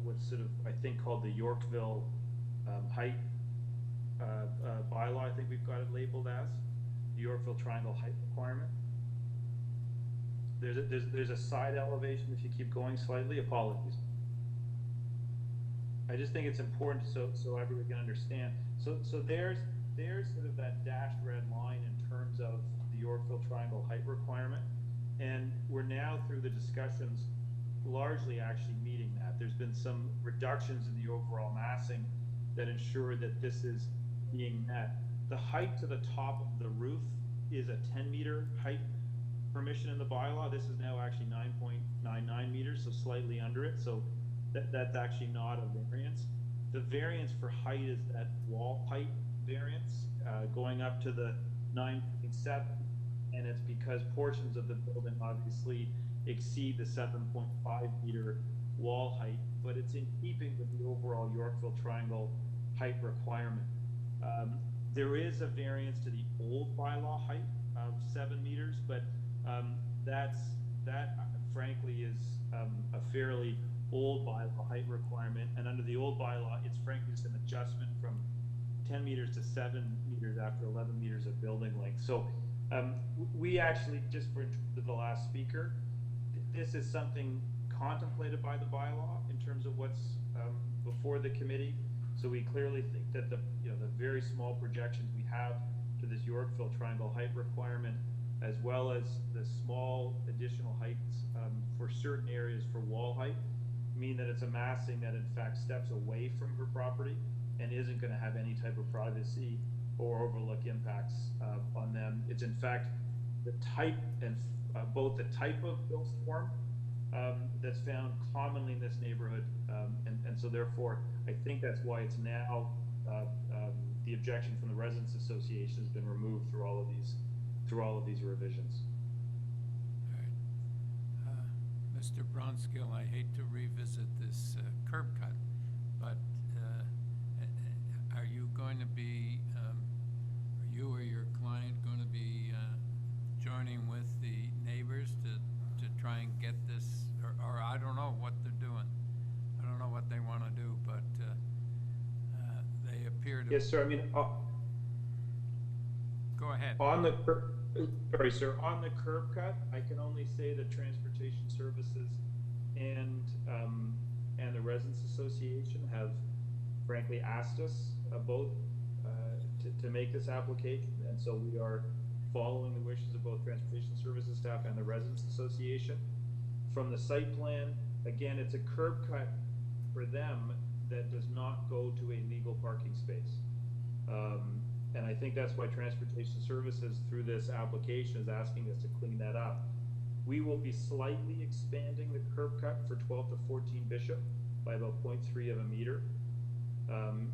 what's sort of, I think, called the Yorkville height bylaw. I think we've got it labeled as the Yorkville triangle height requirement. There's a side elevation if you keep going slightly. Apologies. I just think it's important so everyone can understand. So there's sort of that dashed red line in terms of the Yorkville triangle height requirement, and we're now through the discussions largely actually meeting that. There's been some reductions in the overall massing that ensure that this is being met. The height to the top of the roof is a 10-meter height permission in the bylaw. This is now actually 9.99 meters, so slightly under it. So that's actually not a variance. The variance for height is that wall height variance, going up to the 9.7, and it's because portions of the building obviously exceed the 7.5 meter wall height, but it's in keeping with the overall Yorkville triangle height requirement. There is a variance to the old bylaw height of 7 meters, but that frankly is a fairly old bylaw height requirement, and under the old bylaw, it's frankly just an adjustment from 10 meters to 7 meters after 11 meters of building length. So we actually, just for the last speaker, this is something contemplated by the bylaw in terms of what's before the committee. So we clearly think that the very small projections we have to this Yorkville triangle height requirement, as well as the small additional heights for certain areas for wall height, mean that it's a massing that in fact steps away from her property and isn't going to have any type of privacy or overlook impacts on them. It's in fact the type and both the type of built form that's found commonly in this neighborhood, and so therefore I think that's why it's now the objection from the Residents Association has been removed through all of these revisions. All right. Mr. Bronskill, I hate to revisit this curb cut, but are you going to be, are you or your client going to be joining with the neighbors to try and get this, or I don't know what they're doing. I don't know what they want to do, but they appear to. Yes, sir. I mean, go ahead. On the sorry, sir. On the curb cut, I can only say that Transportation Services and the Residents Association have, frankly, asked us both to make this application, and so we are following the wishes of both Transportation Services staff and the Residents Association. From the site plan, again, it's a curb cut for them that does not go to a legal parking space. And I think that's why Transportation Services, through this application, is asking us to clean that up. We will be slightly expanding the curb cut for 12 to 14 Bishop by about 0.3 of a meter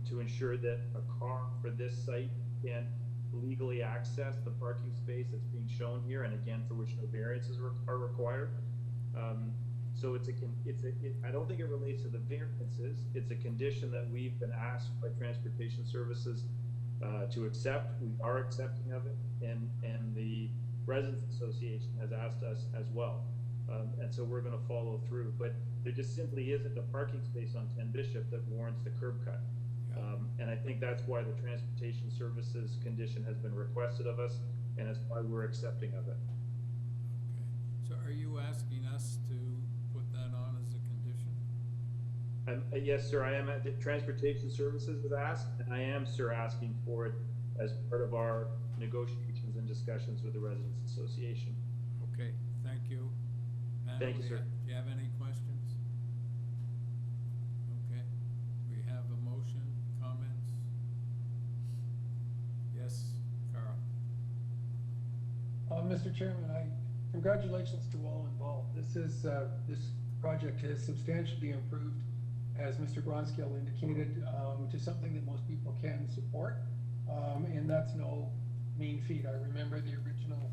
to ensure that a car for this site can legally access the parking space that's being shown here, and again, for which no variances are required. So I don't think it relates to the variances. It's a condition that we've been asked by Transportation Services to accept. We are accepting of it, and the Residents Association has asked us as well. And so we're gonna follow through, but there just simply isn't a parking space on 10 Bishop that warrants the curb cut. And I think that's why the Transportation Services condition has been requested of us, and that's why we're accepting of it. Okay, so are you asking us to put that on as a condition? Yes, sir, I am. The Transportation Services has asked, and I am, sir, asking for it as part of our negotiations and discussions with the Residents Association. Okay, thank you. Thank you, sir. Do you have any questions? Okay, we have a motion, comments? Yes, Carl? Mr. Chairman, congratulations to all involved. This project has substantially improved, as Mr. Bronskill indicated, to something that most people can support, and that's no mean feat. I remember the original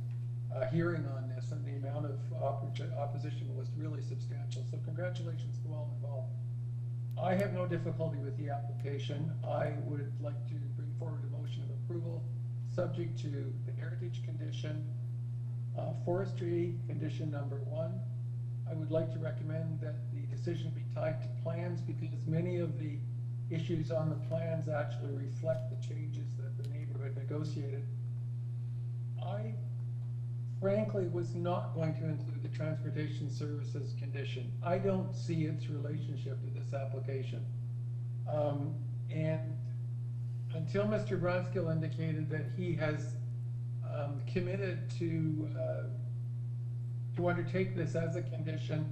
hearing on this, and the amount of opposition was really substantial. So congratulations to all involved. I have no difficulty with the application. I would like to bring forward a motion of approval, subject to the heritage condition, forestry condition number 1. I would like to recommend that the decision be tied to plans, because many of the issues on the plans actually reflect the changes that the neighborhood negotiated. I frankly was not going to include the Transportation Services condition. I don't see its relationship to this application. And until Mr. Bronskill indicated that he has committed to undertake this as a condition,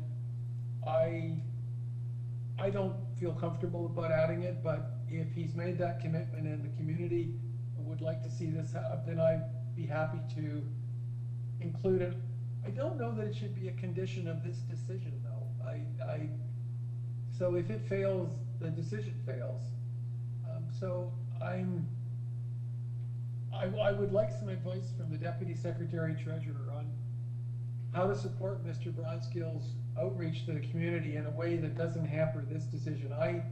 I don't feel comfortable about adding it, but if he's made that commitment and the community would like to see this then I'd be happy to include it. I don't know that it should be a condition of this decision, though. So if it fails, the decision fails. So I would like some advice from the Deputy Secretary Treasurer on how to support Mr. Bronskill's outreach to the community in a way that doesn't hamper this decision. I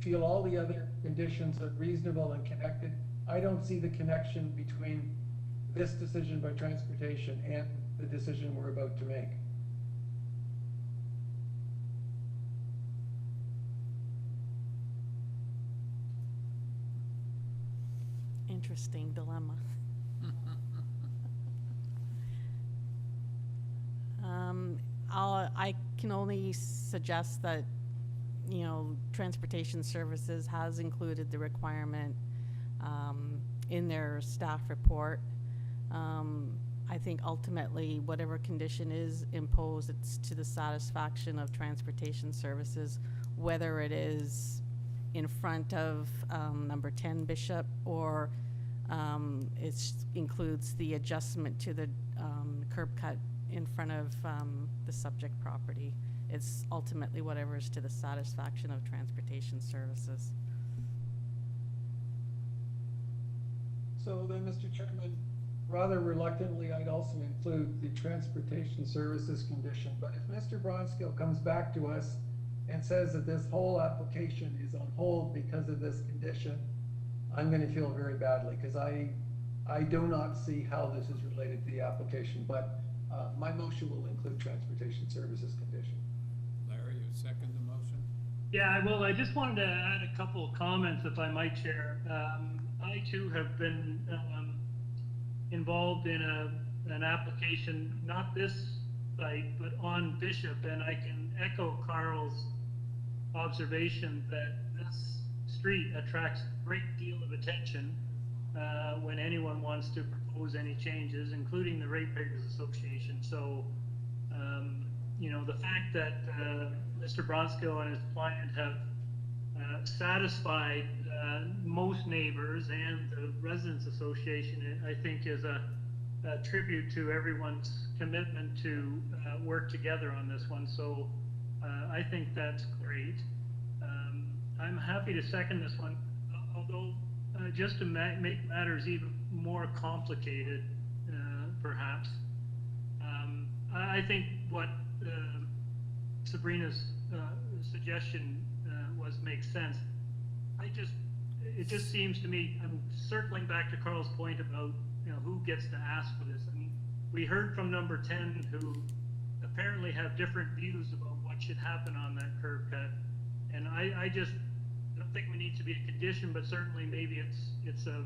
feel all the other conditions are reasonable and connected. I don't see the connection between this decision by transportation and the decision we're about to make. Interesting dilemma. I can only suggest that, Transportation Services has included the requirement in their staff report. I think ultimately, whatever condition is imposed, it's to the satisfaction of Transportation Services, whether it is in front of number 10 Bishop, or it includes the adjustment to the curb cut in front of the subject property. It's ultimately whatever is to the satisfaction of Transportation Services. So then, Mr. Chairman, rather reluctantly, I'd also include the Transportation Services condition. But if Mr. Bronskill comes back to us and says that this whole application is on hold because of this condition, I'm going to feel very badly, because I do not see how this is related to the application. But my motion will include Transportation Services condition. Larry, you second the motion? Yeah, well, I just wanted to add a couple of comments, if I might, Chair. I too have been involved in an application, not this site, but on Bishop, and I can echo Carl's observation that this street attracts a great deal of attention when anyone wants to propose any changes, including the Ratepayers Association. So, the fact that Mr. Bronskill and his client have satisfied most neighbors and the Residents Association, I think, is a tribute to everyone's commitment to work together on this one. So I think that's great. I'm happy to second this one, although just to make matters even more complicated, perhaps, I think what Sabrina's suggestion makes sense. It just seems to me, I'm circling back to Carl's point about, who gets to ask for this. I mean, we heard from number 10 who apparently have different views about what should happen on that curb cut. And I don't think we need to be a condition, but certainly maybe it's a,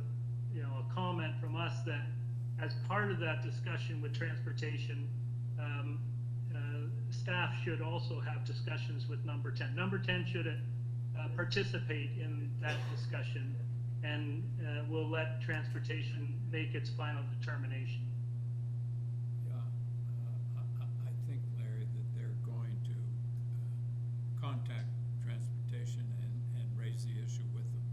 a comment from us that as part of that discussion with transportation, staff should also have discussions with number 10. Number 10 should participate in that discussion, and we'll let transportation make its final determination. Yeah, I think, Larry, that they're going to contact transportation and raise the issue with them.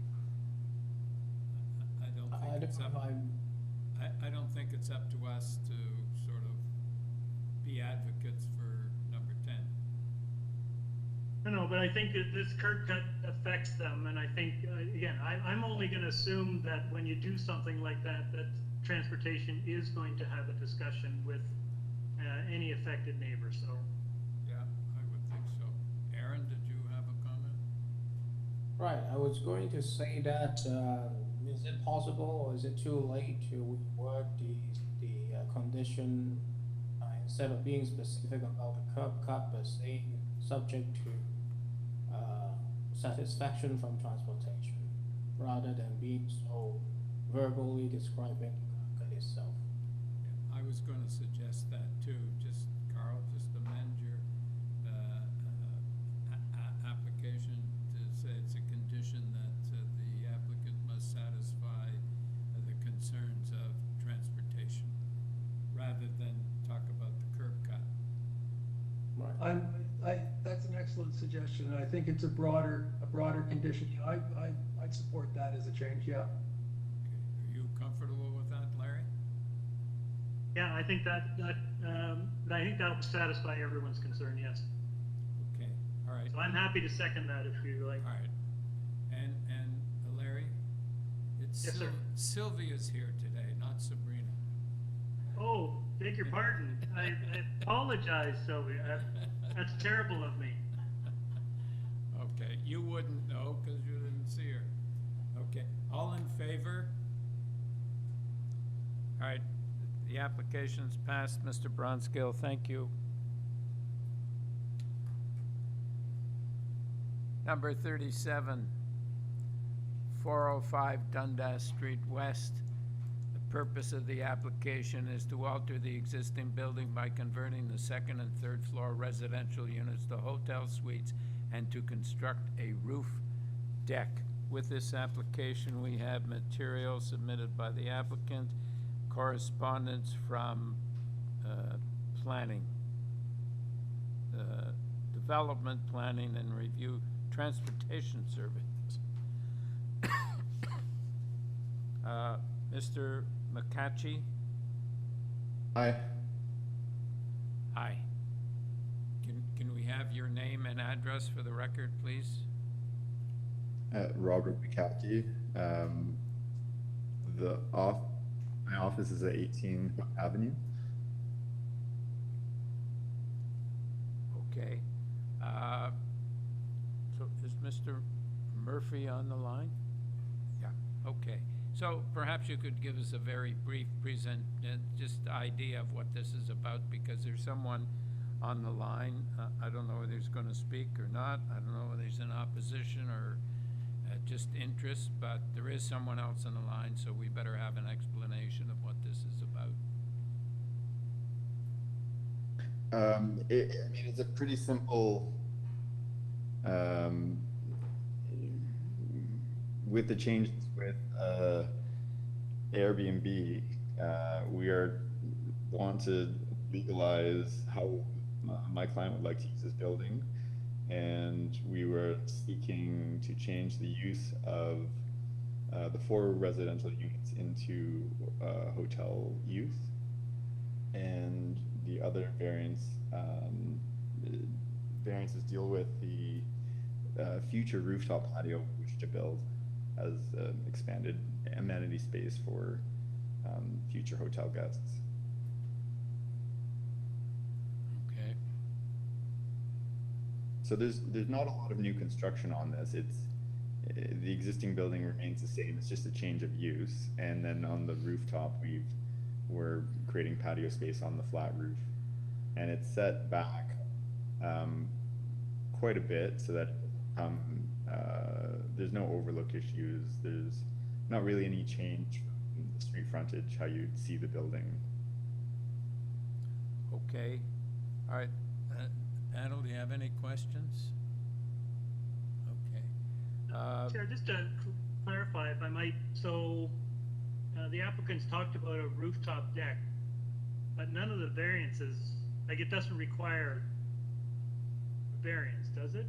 I don't think it's up to us to sort of be advocates for number 10. No, but I think that this curb cut affects them, and I think, again, I'm only going to assume that when you do something like that, that transportation is going to have a discussion with any affected neighbor, so. Yeah, I would think so. Aaron, did you have a comment? Right, I was going to say that, is it possible or is it too late to word the condition, instead of being specific about the curb cut, but saying subject to satisfaction from transportation, rather than being so verbally describing the curb cut itself? Yeah, I was going to suggest that too. Just, Carl, just amend your application to say it's a condition that the applicant must satisfy the concerns of transportation, rather than talk about the curb cut. Right. That's an excellent suggestion, and I think it's a broader condition. I'd support that as a change, yeah. Okay, are you comfortable with that, Larry? Yeah, I think that will satisfy everyone's concern, yes. Okay, all right. So I'm happy to second that if you like. All right. And Larry, it's Yes, sir. Sylvia's here today, not Sabrina. Oh, beg your pardon. I apologize, Sylvia. That's terrible of me. Okay, you wouldn't know because you didn't see her. Okay, all in favor? All right, the application's passed. Mr. Bronskill, thank you. Number 37, 405 Dundas Street West. The purpose of the application is to alter the existing building by converting the second and third floor residential units to hotel suites and to construct a roof deck. With this application, we have material submitted by the applicant, correspondence from planning, development planning and review, transportation services. Mr. McCatchy? Hi. Hi. Can we have your name and address for the record, please? Robert McCarthy. My office is at 18 Avenue. Okay. So is Mr. Murphy on the line? Yeah, okay. So perhaps you could give us a very brief just idea of what this is about, because there's someone on the line. I don't know whether he's going to speak or not. I don't know whether he's in opposition or just interest, but there is someone else on the line, so we better have an explanation of what this is about. I mean, it's a pretty simple, with the changes with Airbnb, we want to legalize how my client would like to use this building, and we were seeking to change the use of the 4 residential units into hotel use, and the other variances deal with the future rooftop patio we wish to build as expanded amenity space for future hotel guests. Okay. So there's not a lot of new construction on this. The existing building remains the same. It's just a change of use. And then on the rooftop, we're creating patio space on the flat roof, and it's set back quite a bit so that there's no overlook issues. There's not really any change from the street frontage, how you'd see the building. Okay, all right. Panel, do you have any questions? Okay. Chair, just to clarify, if I might, so the applicants talked about a rooftop deck, but none of the variances, like it doesn't require a variance, does it?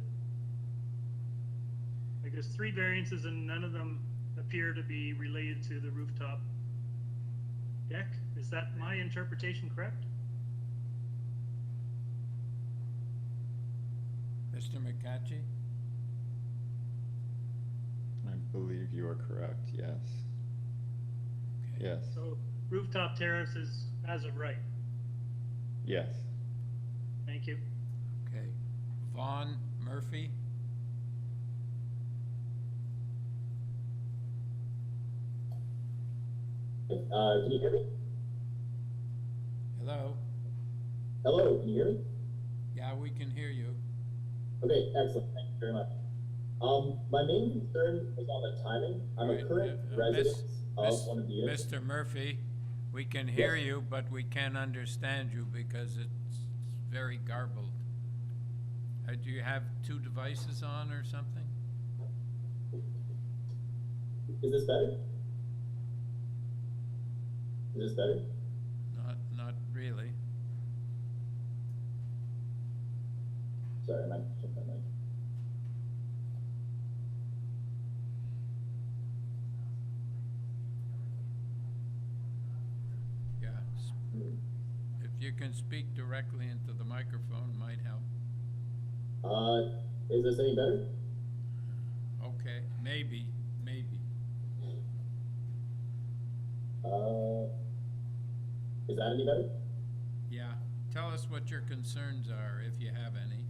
Like there's 3 variances and none of them appear to be related to the rooftop deck. Is that my interpretation correct? Mr. McCatchy? I believe you are correct, yes. Okay. Yes. So rooftop terrace is as of right. Yes. Thank you. Okay. Vaughn Murphy? Can you hear me? Hello? Hello, can you hear me? Yeah, we can hear you. Okay, excellent. Thank you very much. My main concern was on the timing. I'm a current resident of one of the units. Mr. Murphy, we can hear you, but we can't understand you because it's very garbled. Do you have 2 devices on or something? Is this better? Is this better? Not really. Sorry, I might check my mic. Yeah. If you can speak directly into the microphone, might help. Is this any better? Okay, maybe. Is that any better? Yeah. Tell us what your concerns are, if you have any.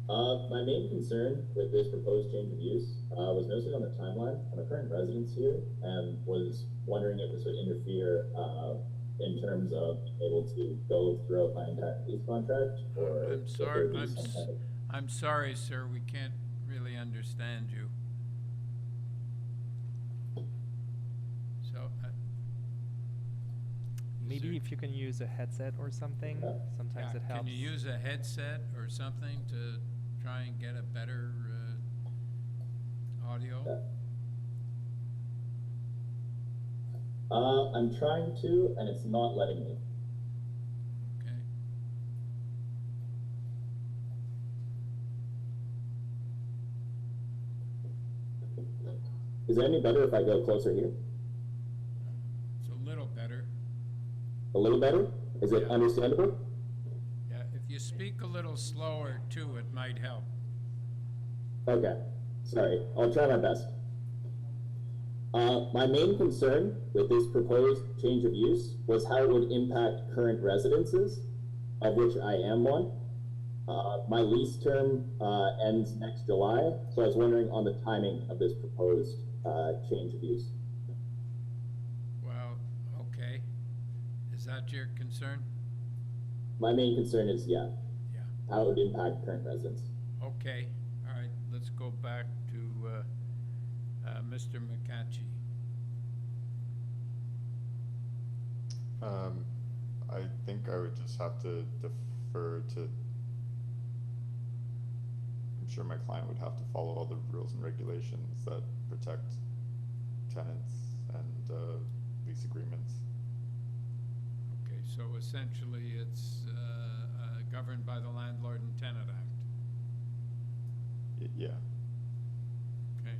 My main concern with this proposed change of use was noticing on the timeline. I'm a current resident here and was wondering if this would interfere in terms of being able to go throughout my entire lease contract, or I'm sorry. I'm sorry, sir. We can't really understand you. So. Maybe if you can use a headset or something, sometimes it helps. Can you use a headset or something to try and get a better audio? I'm trying to, and it's not letting me. Okay. Is it any better if I go closer here? It's a little better. A little better? Is it understandable? Yeah, if you speak a little slower too, it might help. Okay, sorry, I'll try my best. My main concern with this proposed change of use was how it would impact current residences, of which I am one. My lease term ends next July, so I was wondering on the timing of this proposed change of use. Well, okay. Is that your concern? My main concern is, how it would impact current residents. Okay, all right, let's go back to Mr. McCatchy. I think I would just have to defer to, I'm sure my client would have to follow all the rules and regulations that protect tenants and lease agreements. Okay, so essentially it's governed by the Landlord and Tenant Act. Yeah. Okay.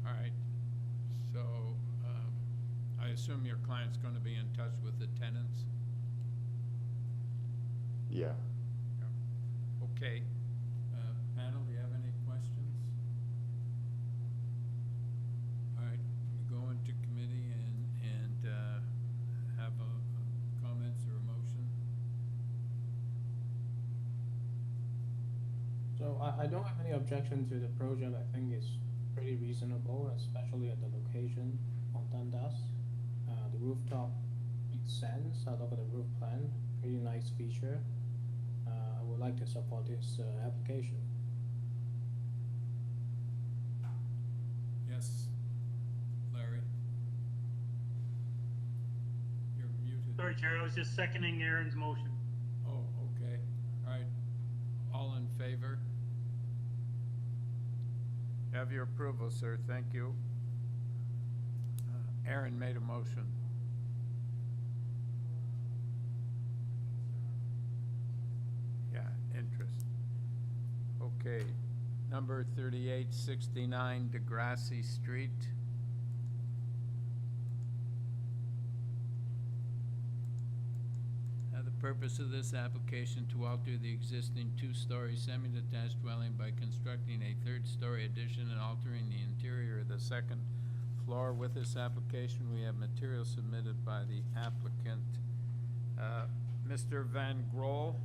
All right. So I assume your client's going to be in touch with the tenants? Yeah. Okay. Panel, do you have any questions? All right, we go into committee and have comments or a motion. I don't have any objection to the project. I think it's pretty reasonable, especially at the location on Dundas. The rooftop makes sense. I look at the roof plan, pretty nice feature. I would like to support this application. Yes, Larry? You're muted. Sorry, Chair, I was just seconding Aaron's motion. Oh, okay. All right. All in favor? Have your approval, sir. Thank you. Aaron made a motion. Yeah, interest. Okay. Number 3869 Degrassi Street. The purpose of this application to alter the existing two-story semi-detached dwelling by constructing a third-story addition and altering the interior of the second floor. With this application, we have material submitted by the applicant. Mr. Van Grohl?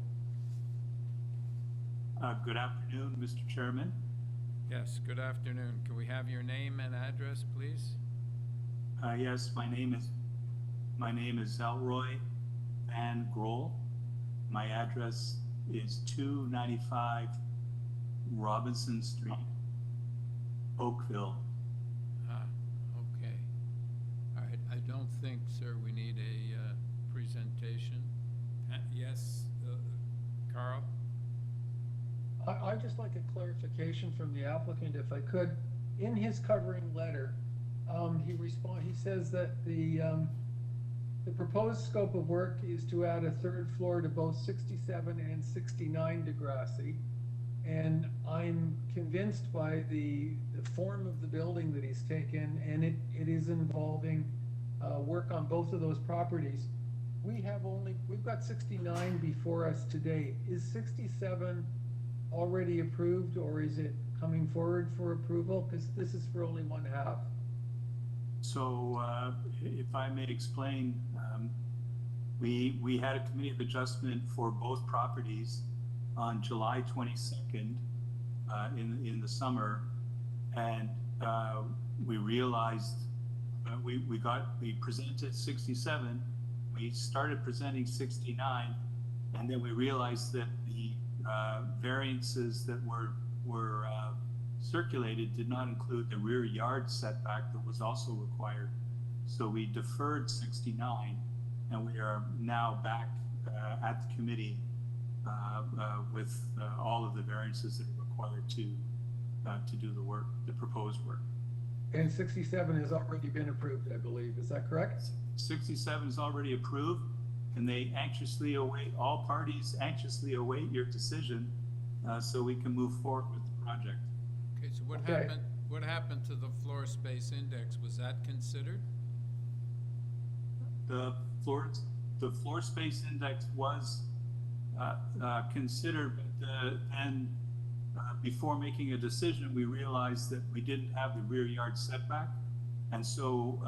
Good afternoon, Mr. Chairman. Yes, good afternoon. Can we have your name and address, please? Yes, my name is Elroy Van Grohl. My address is 295 Robinson Street, Oakville. Okay. All right, I don't think, sir, we need a presentation. Yes, Carl? I'd just like a clarification from the applicant, if I could. In his covering letter, he says that the proposed scope of work is to add a third floor to both 67 and 69 Degrassi. And I'm convinced by the form of the building that he's taken, and it is involving work on both of those properties. We've got 69 before us today. Is 67 already approved, or is it coming forward for approval? Because this is for only one half. So if I may explain, we had a committee of adjustment for both properties on July 22nd in the summer, and we realized we presented 67, we started presenting 69, and then we realized that the variances that were circulated did not include the rear yard setback that was also required. So we deferred 69, and we are now back at the committee with all of the variances that are required to do the work, the proposed work. And 67 has already been approved, I believe. Is that correct? 67 is already approved, and they all parties anxiously await your decision so we can move forward with the project. Okay, so what happened to the floor space index? Was that considered? The floor space index was considered, but then before making a decision, we realized that we didn't have the rear yard setback, and so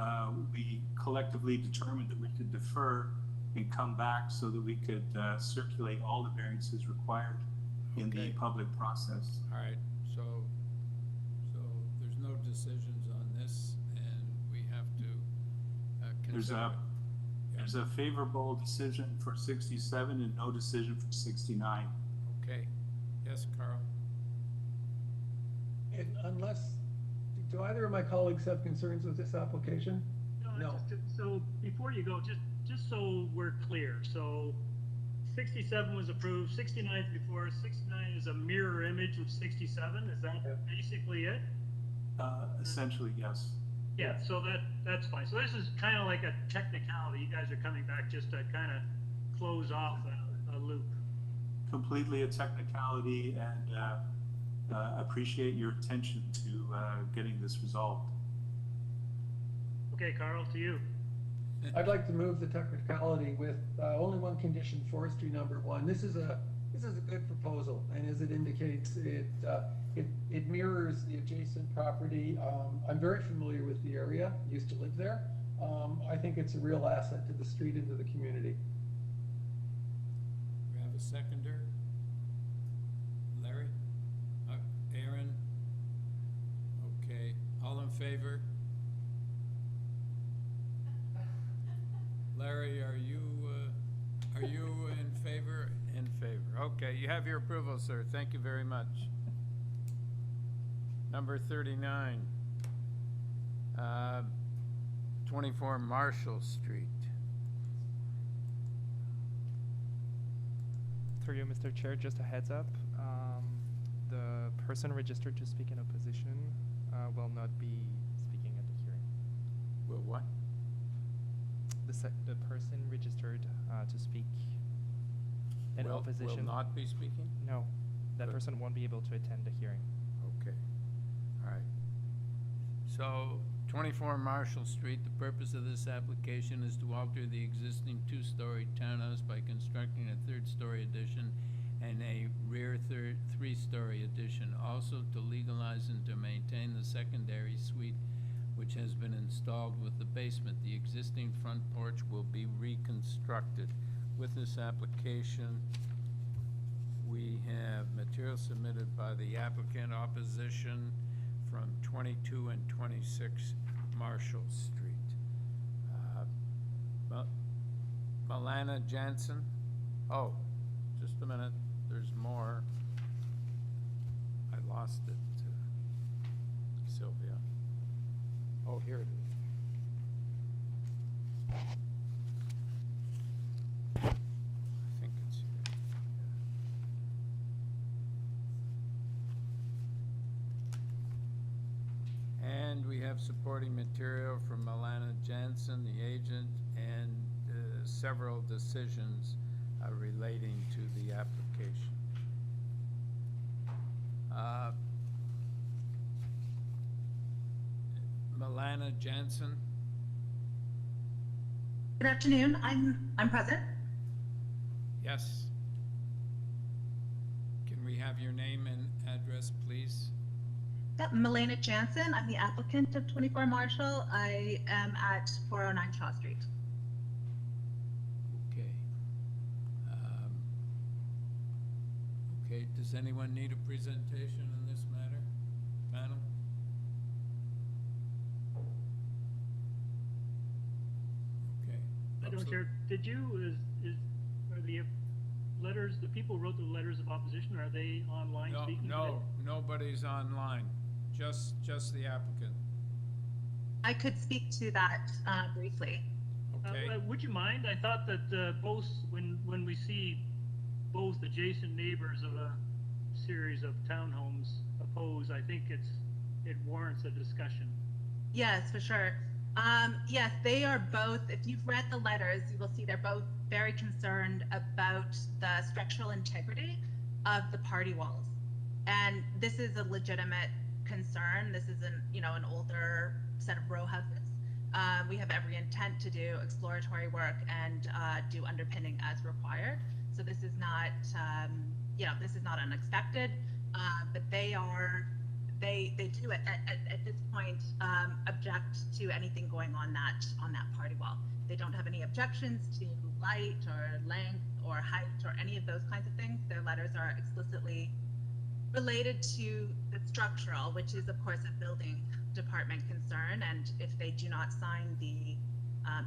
we collectively determined that we could defer and come back so that we could circulate all the variances required in the public process. All right, so there's no decisions on this, and we have to consider. There's a favorable decision for 67 and no decision for 69. Okay. Yes, Carl? And do either of my colleagues have concerns with this application? No. So before you go, just so we're clear, so 67 was approved, 69 is before, 69 is a mirror image of 67, is that basically it? Essentially, yes. Yeah, so that's fine. So this is kind of like a technicality. You guys are coming back just to kind of close off a loop. Completely a technicality, and appreciate your attention to getting this resolved. Okay, Carl, to you. I'd like to move the technicality with only one condition, forestry number 1. This is a good proposal, and as it indicates, it mirrors the adjacent property. I'm very familiar with the area, used to live there. I think it's a real asset to the street and to the community. We have a seconder? Larry? favor? Larry, are you in favor? In favor. Okay, you have your approval, sir. Thank you very much. Number 39, 24 Marshall Street. Through you, Mr. Chair, just a heads up. The person registered to speak in opposition will not be speaking at the hearing. Will what? The person registered to speak in opposition. Will not be speaking? No, that Good. person won't be able to attend the hearing. Okay. All right. So, 24 Marshall Street, the purpose of this application is to alter the existing two-story townhouse by constructing a third-story addition and a rear three-story addition. Also to legalize and to maintain the secondary suite which has been installed with the basement. The existing front porch will be reconstructed. With this application, we have material submitted by the applicant, opposition from 22 and 26 Marshall Street. Milana Jansen. Oh, just a minute. There's more. I lost it, Sylvia. Oh, here it is. I think it's here. Yeah. And we have supporting material from Milana Jansen, the agent, and several decisions relating to the application. Milana Jansen. Good afternoon. I'm present. Yes. Can we have your name and address, please? Yep, Milena Jansen. I'm the applicant of 24 Marshall. I am at 409 Shaw Street. Okay. Okay, does anyone need a presentation on this matter? Panel? Okay. I don't care. Did you, are the letters, the people who wrote the letters of opposition, are they online speaking today? No, nobody's online, just the applicant. I could speak to that briefly. Okay. Would you mind? I thought that both, when we see both adjacent neighbors of a series of townhomes opposed, I think it warrants a discussion. Yes, for sure. Yes, they are both, if you've read the letters, you will see they're both very concerned about the structural integrity of the party walls. And this is a legitimate concern. This is an older set of row houses. We have every intent to do exploratory work and do underpinning as required. So this is not, this is not unexpected, but they do at this point object to anything going on that party wall. They don't have any objections to light or length or height or any of those kinds of things. Their letters are explicitly related to the structural, which is of course a building department concern. And if they do not sign the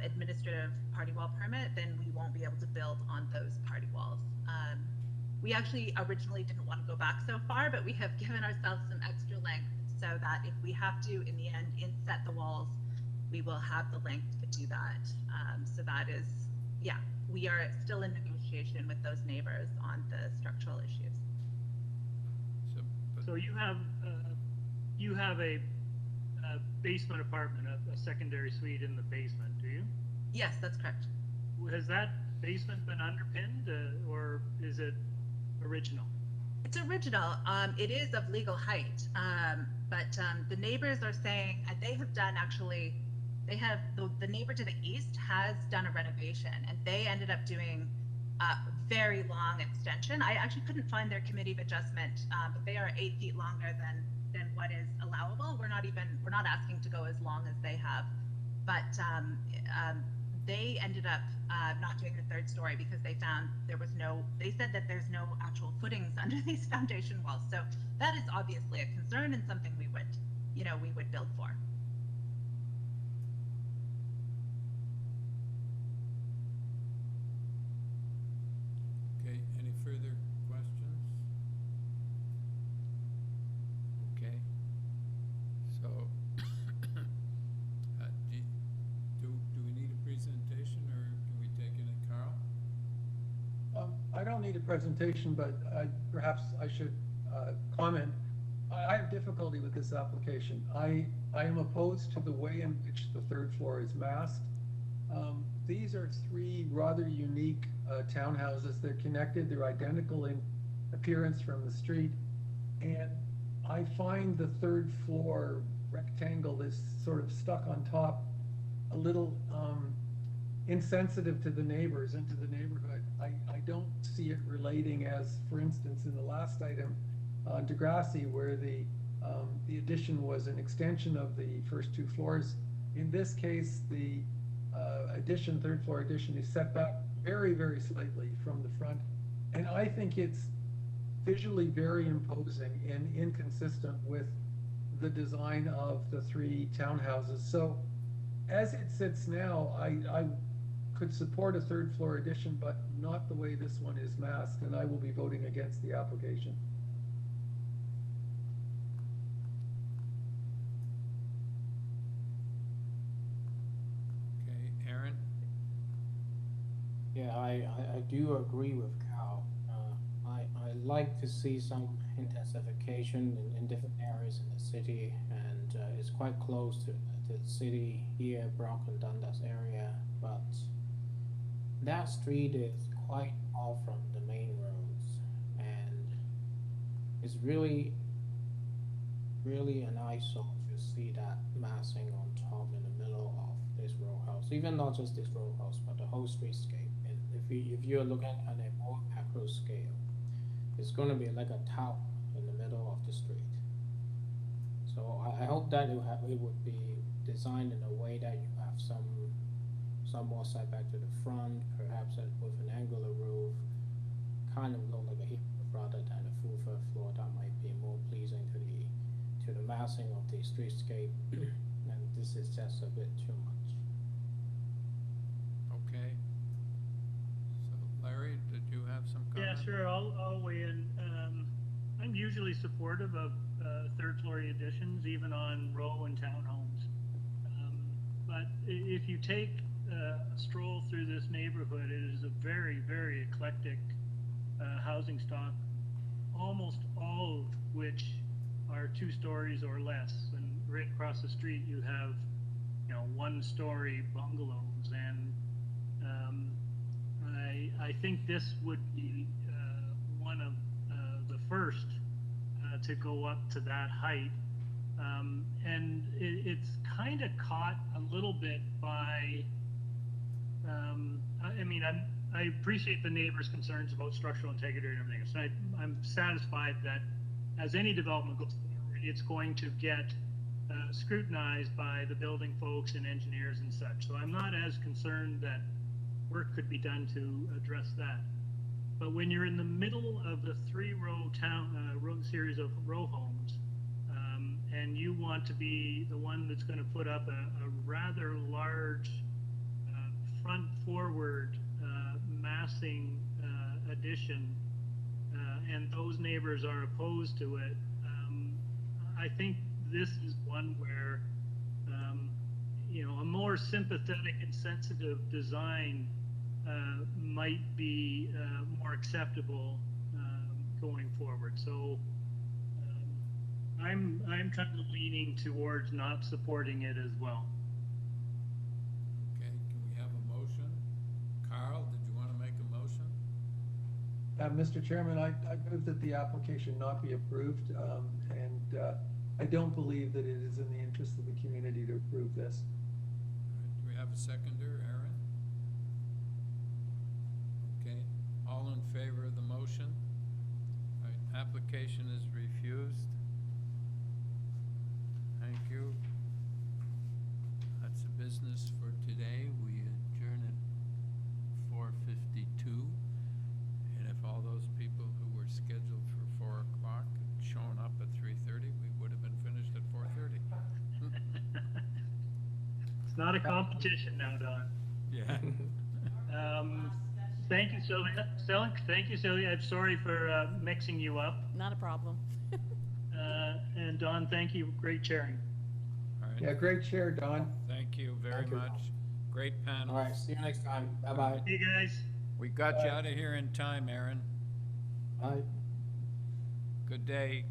administrative party wall permit, then we won't be able to build on those party walls. We actually originally didn't want to go back so far, but we have given ourselves some extra length so that if we have to, in the end, inset the walls, we will have the length to do that. So that is, yeah, we are still in negotiation with those neighbors on the structural issues. So you have a basement apartment, a secondary suite in the basement, do you? Yes, that's correct. Has that basement been underpinned, or is it original? It's original. It is of legal height, but the neighbors are saying they have done actually. They have the neighbor to the east has done a renovation, and they ended up doing a very long extension. I actually couldn't find their committee of adjustment, but they are 8 feet longer than what is allowable. We're not asking to go as long as they have, but they ended up not doing the third story because they found they said that there's no actual footings under these foundation walls. So that is obviously a concern and something we would build for. made a presentation, but perhaps I should comment. I have difficulty with this application. I am opposed to the way in which the third floor is masked. These are three rather unique townhouses. They're connected, they're identical in appearance from the street. And I find the third floor rectangle is sort of stuck on top, a little insensitive to the neighbors and to the neighborhood. I don't see it relating as, for instance, in the last item on Degrassi, where the addition was an extension of the first two floors. In this case, the third floor addition is set back very, very slightly from the front. And I think it's visually very imposing and inconsistent with the design of the three townhouses. So as it sits now, I could support a third floor addition, but not the way this one is masked, and I will be voting against the application. Okay, Aaron? Yeah, I do agree with Cal. I like to see some intensification in different areas in the city, and it's quite close to the city here, Brockton, Dundas area, but that street is quite off from the main roads, and it's really an eyesore to see that massing on top in the middle of this row house. Even not just this row house, but the whole streetscape. And if you're looking at a more macro scale, it's going to be like a tower in the middle of the street. So I hope that it would be designed in a way that you have some more setback to the front, perhaps with an angular roof, kind of look like a heap rather than a full first floor. That might be more pleasing to the massing of the streetscape. And this is just a bit too much. Okay. So Larry, did you have some comment? Yeah, sure. I'll weigh in. I'm usually supportive of third floor additions, even on row and townhomes. But if you take a stroll through this neighborhood, it is a very, very eclectic housing stock, almost all of which are 2 stories or less. And right across the street, you have, 1-story bungalows. And I think this would be one of the first to go up to that height. And it's kind of caught a little bit by, I appreciate the neighbors' concerns about structural integrity and everything. So I'm satisfied that as any development goes forward, it's going to get scrutinized by the building folks and engineers and such. So I'm not as concerned that work could be done to address that. But when you're in the middle of the 3-row series of row homes, and you want to be the one that's going to put up a rather large front forward massing addition, and those neighbors are opposed to it, I think this is one where a more sympathetic and sensitive design might be more acceptable going forward. So I'm kind of leaning towards not supporting it as well. Okay, can we have a motion? Carl, did you want to make a motion? Mr. Chairman, I move that the application not be approved, and I don't believe that it is in the interest of the community to approve this. All right, do we have a seconder, Aaron? Okay, all in favor of the motion? All right, application is refused. Thank you. That's the business for today. We adjourn at 4:52. And if all those people who were scheduled for 4 o'clock had shown up at 3:30, we would have been finished at 4:30. It's not a competition now, Don. Yeah. Thank you, Sylvia. Thank you, Sylvia. I'm sorry for mixing you up. Not a problem. And Don, thank you. Great chairing. All right. Yeah, great chair, Don. Thank you very much. Great panel. All right, see you next time. Bye-bye. Hey, guys. We got you out of here in time, Aaron. Aye. Good day.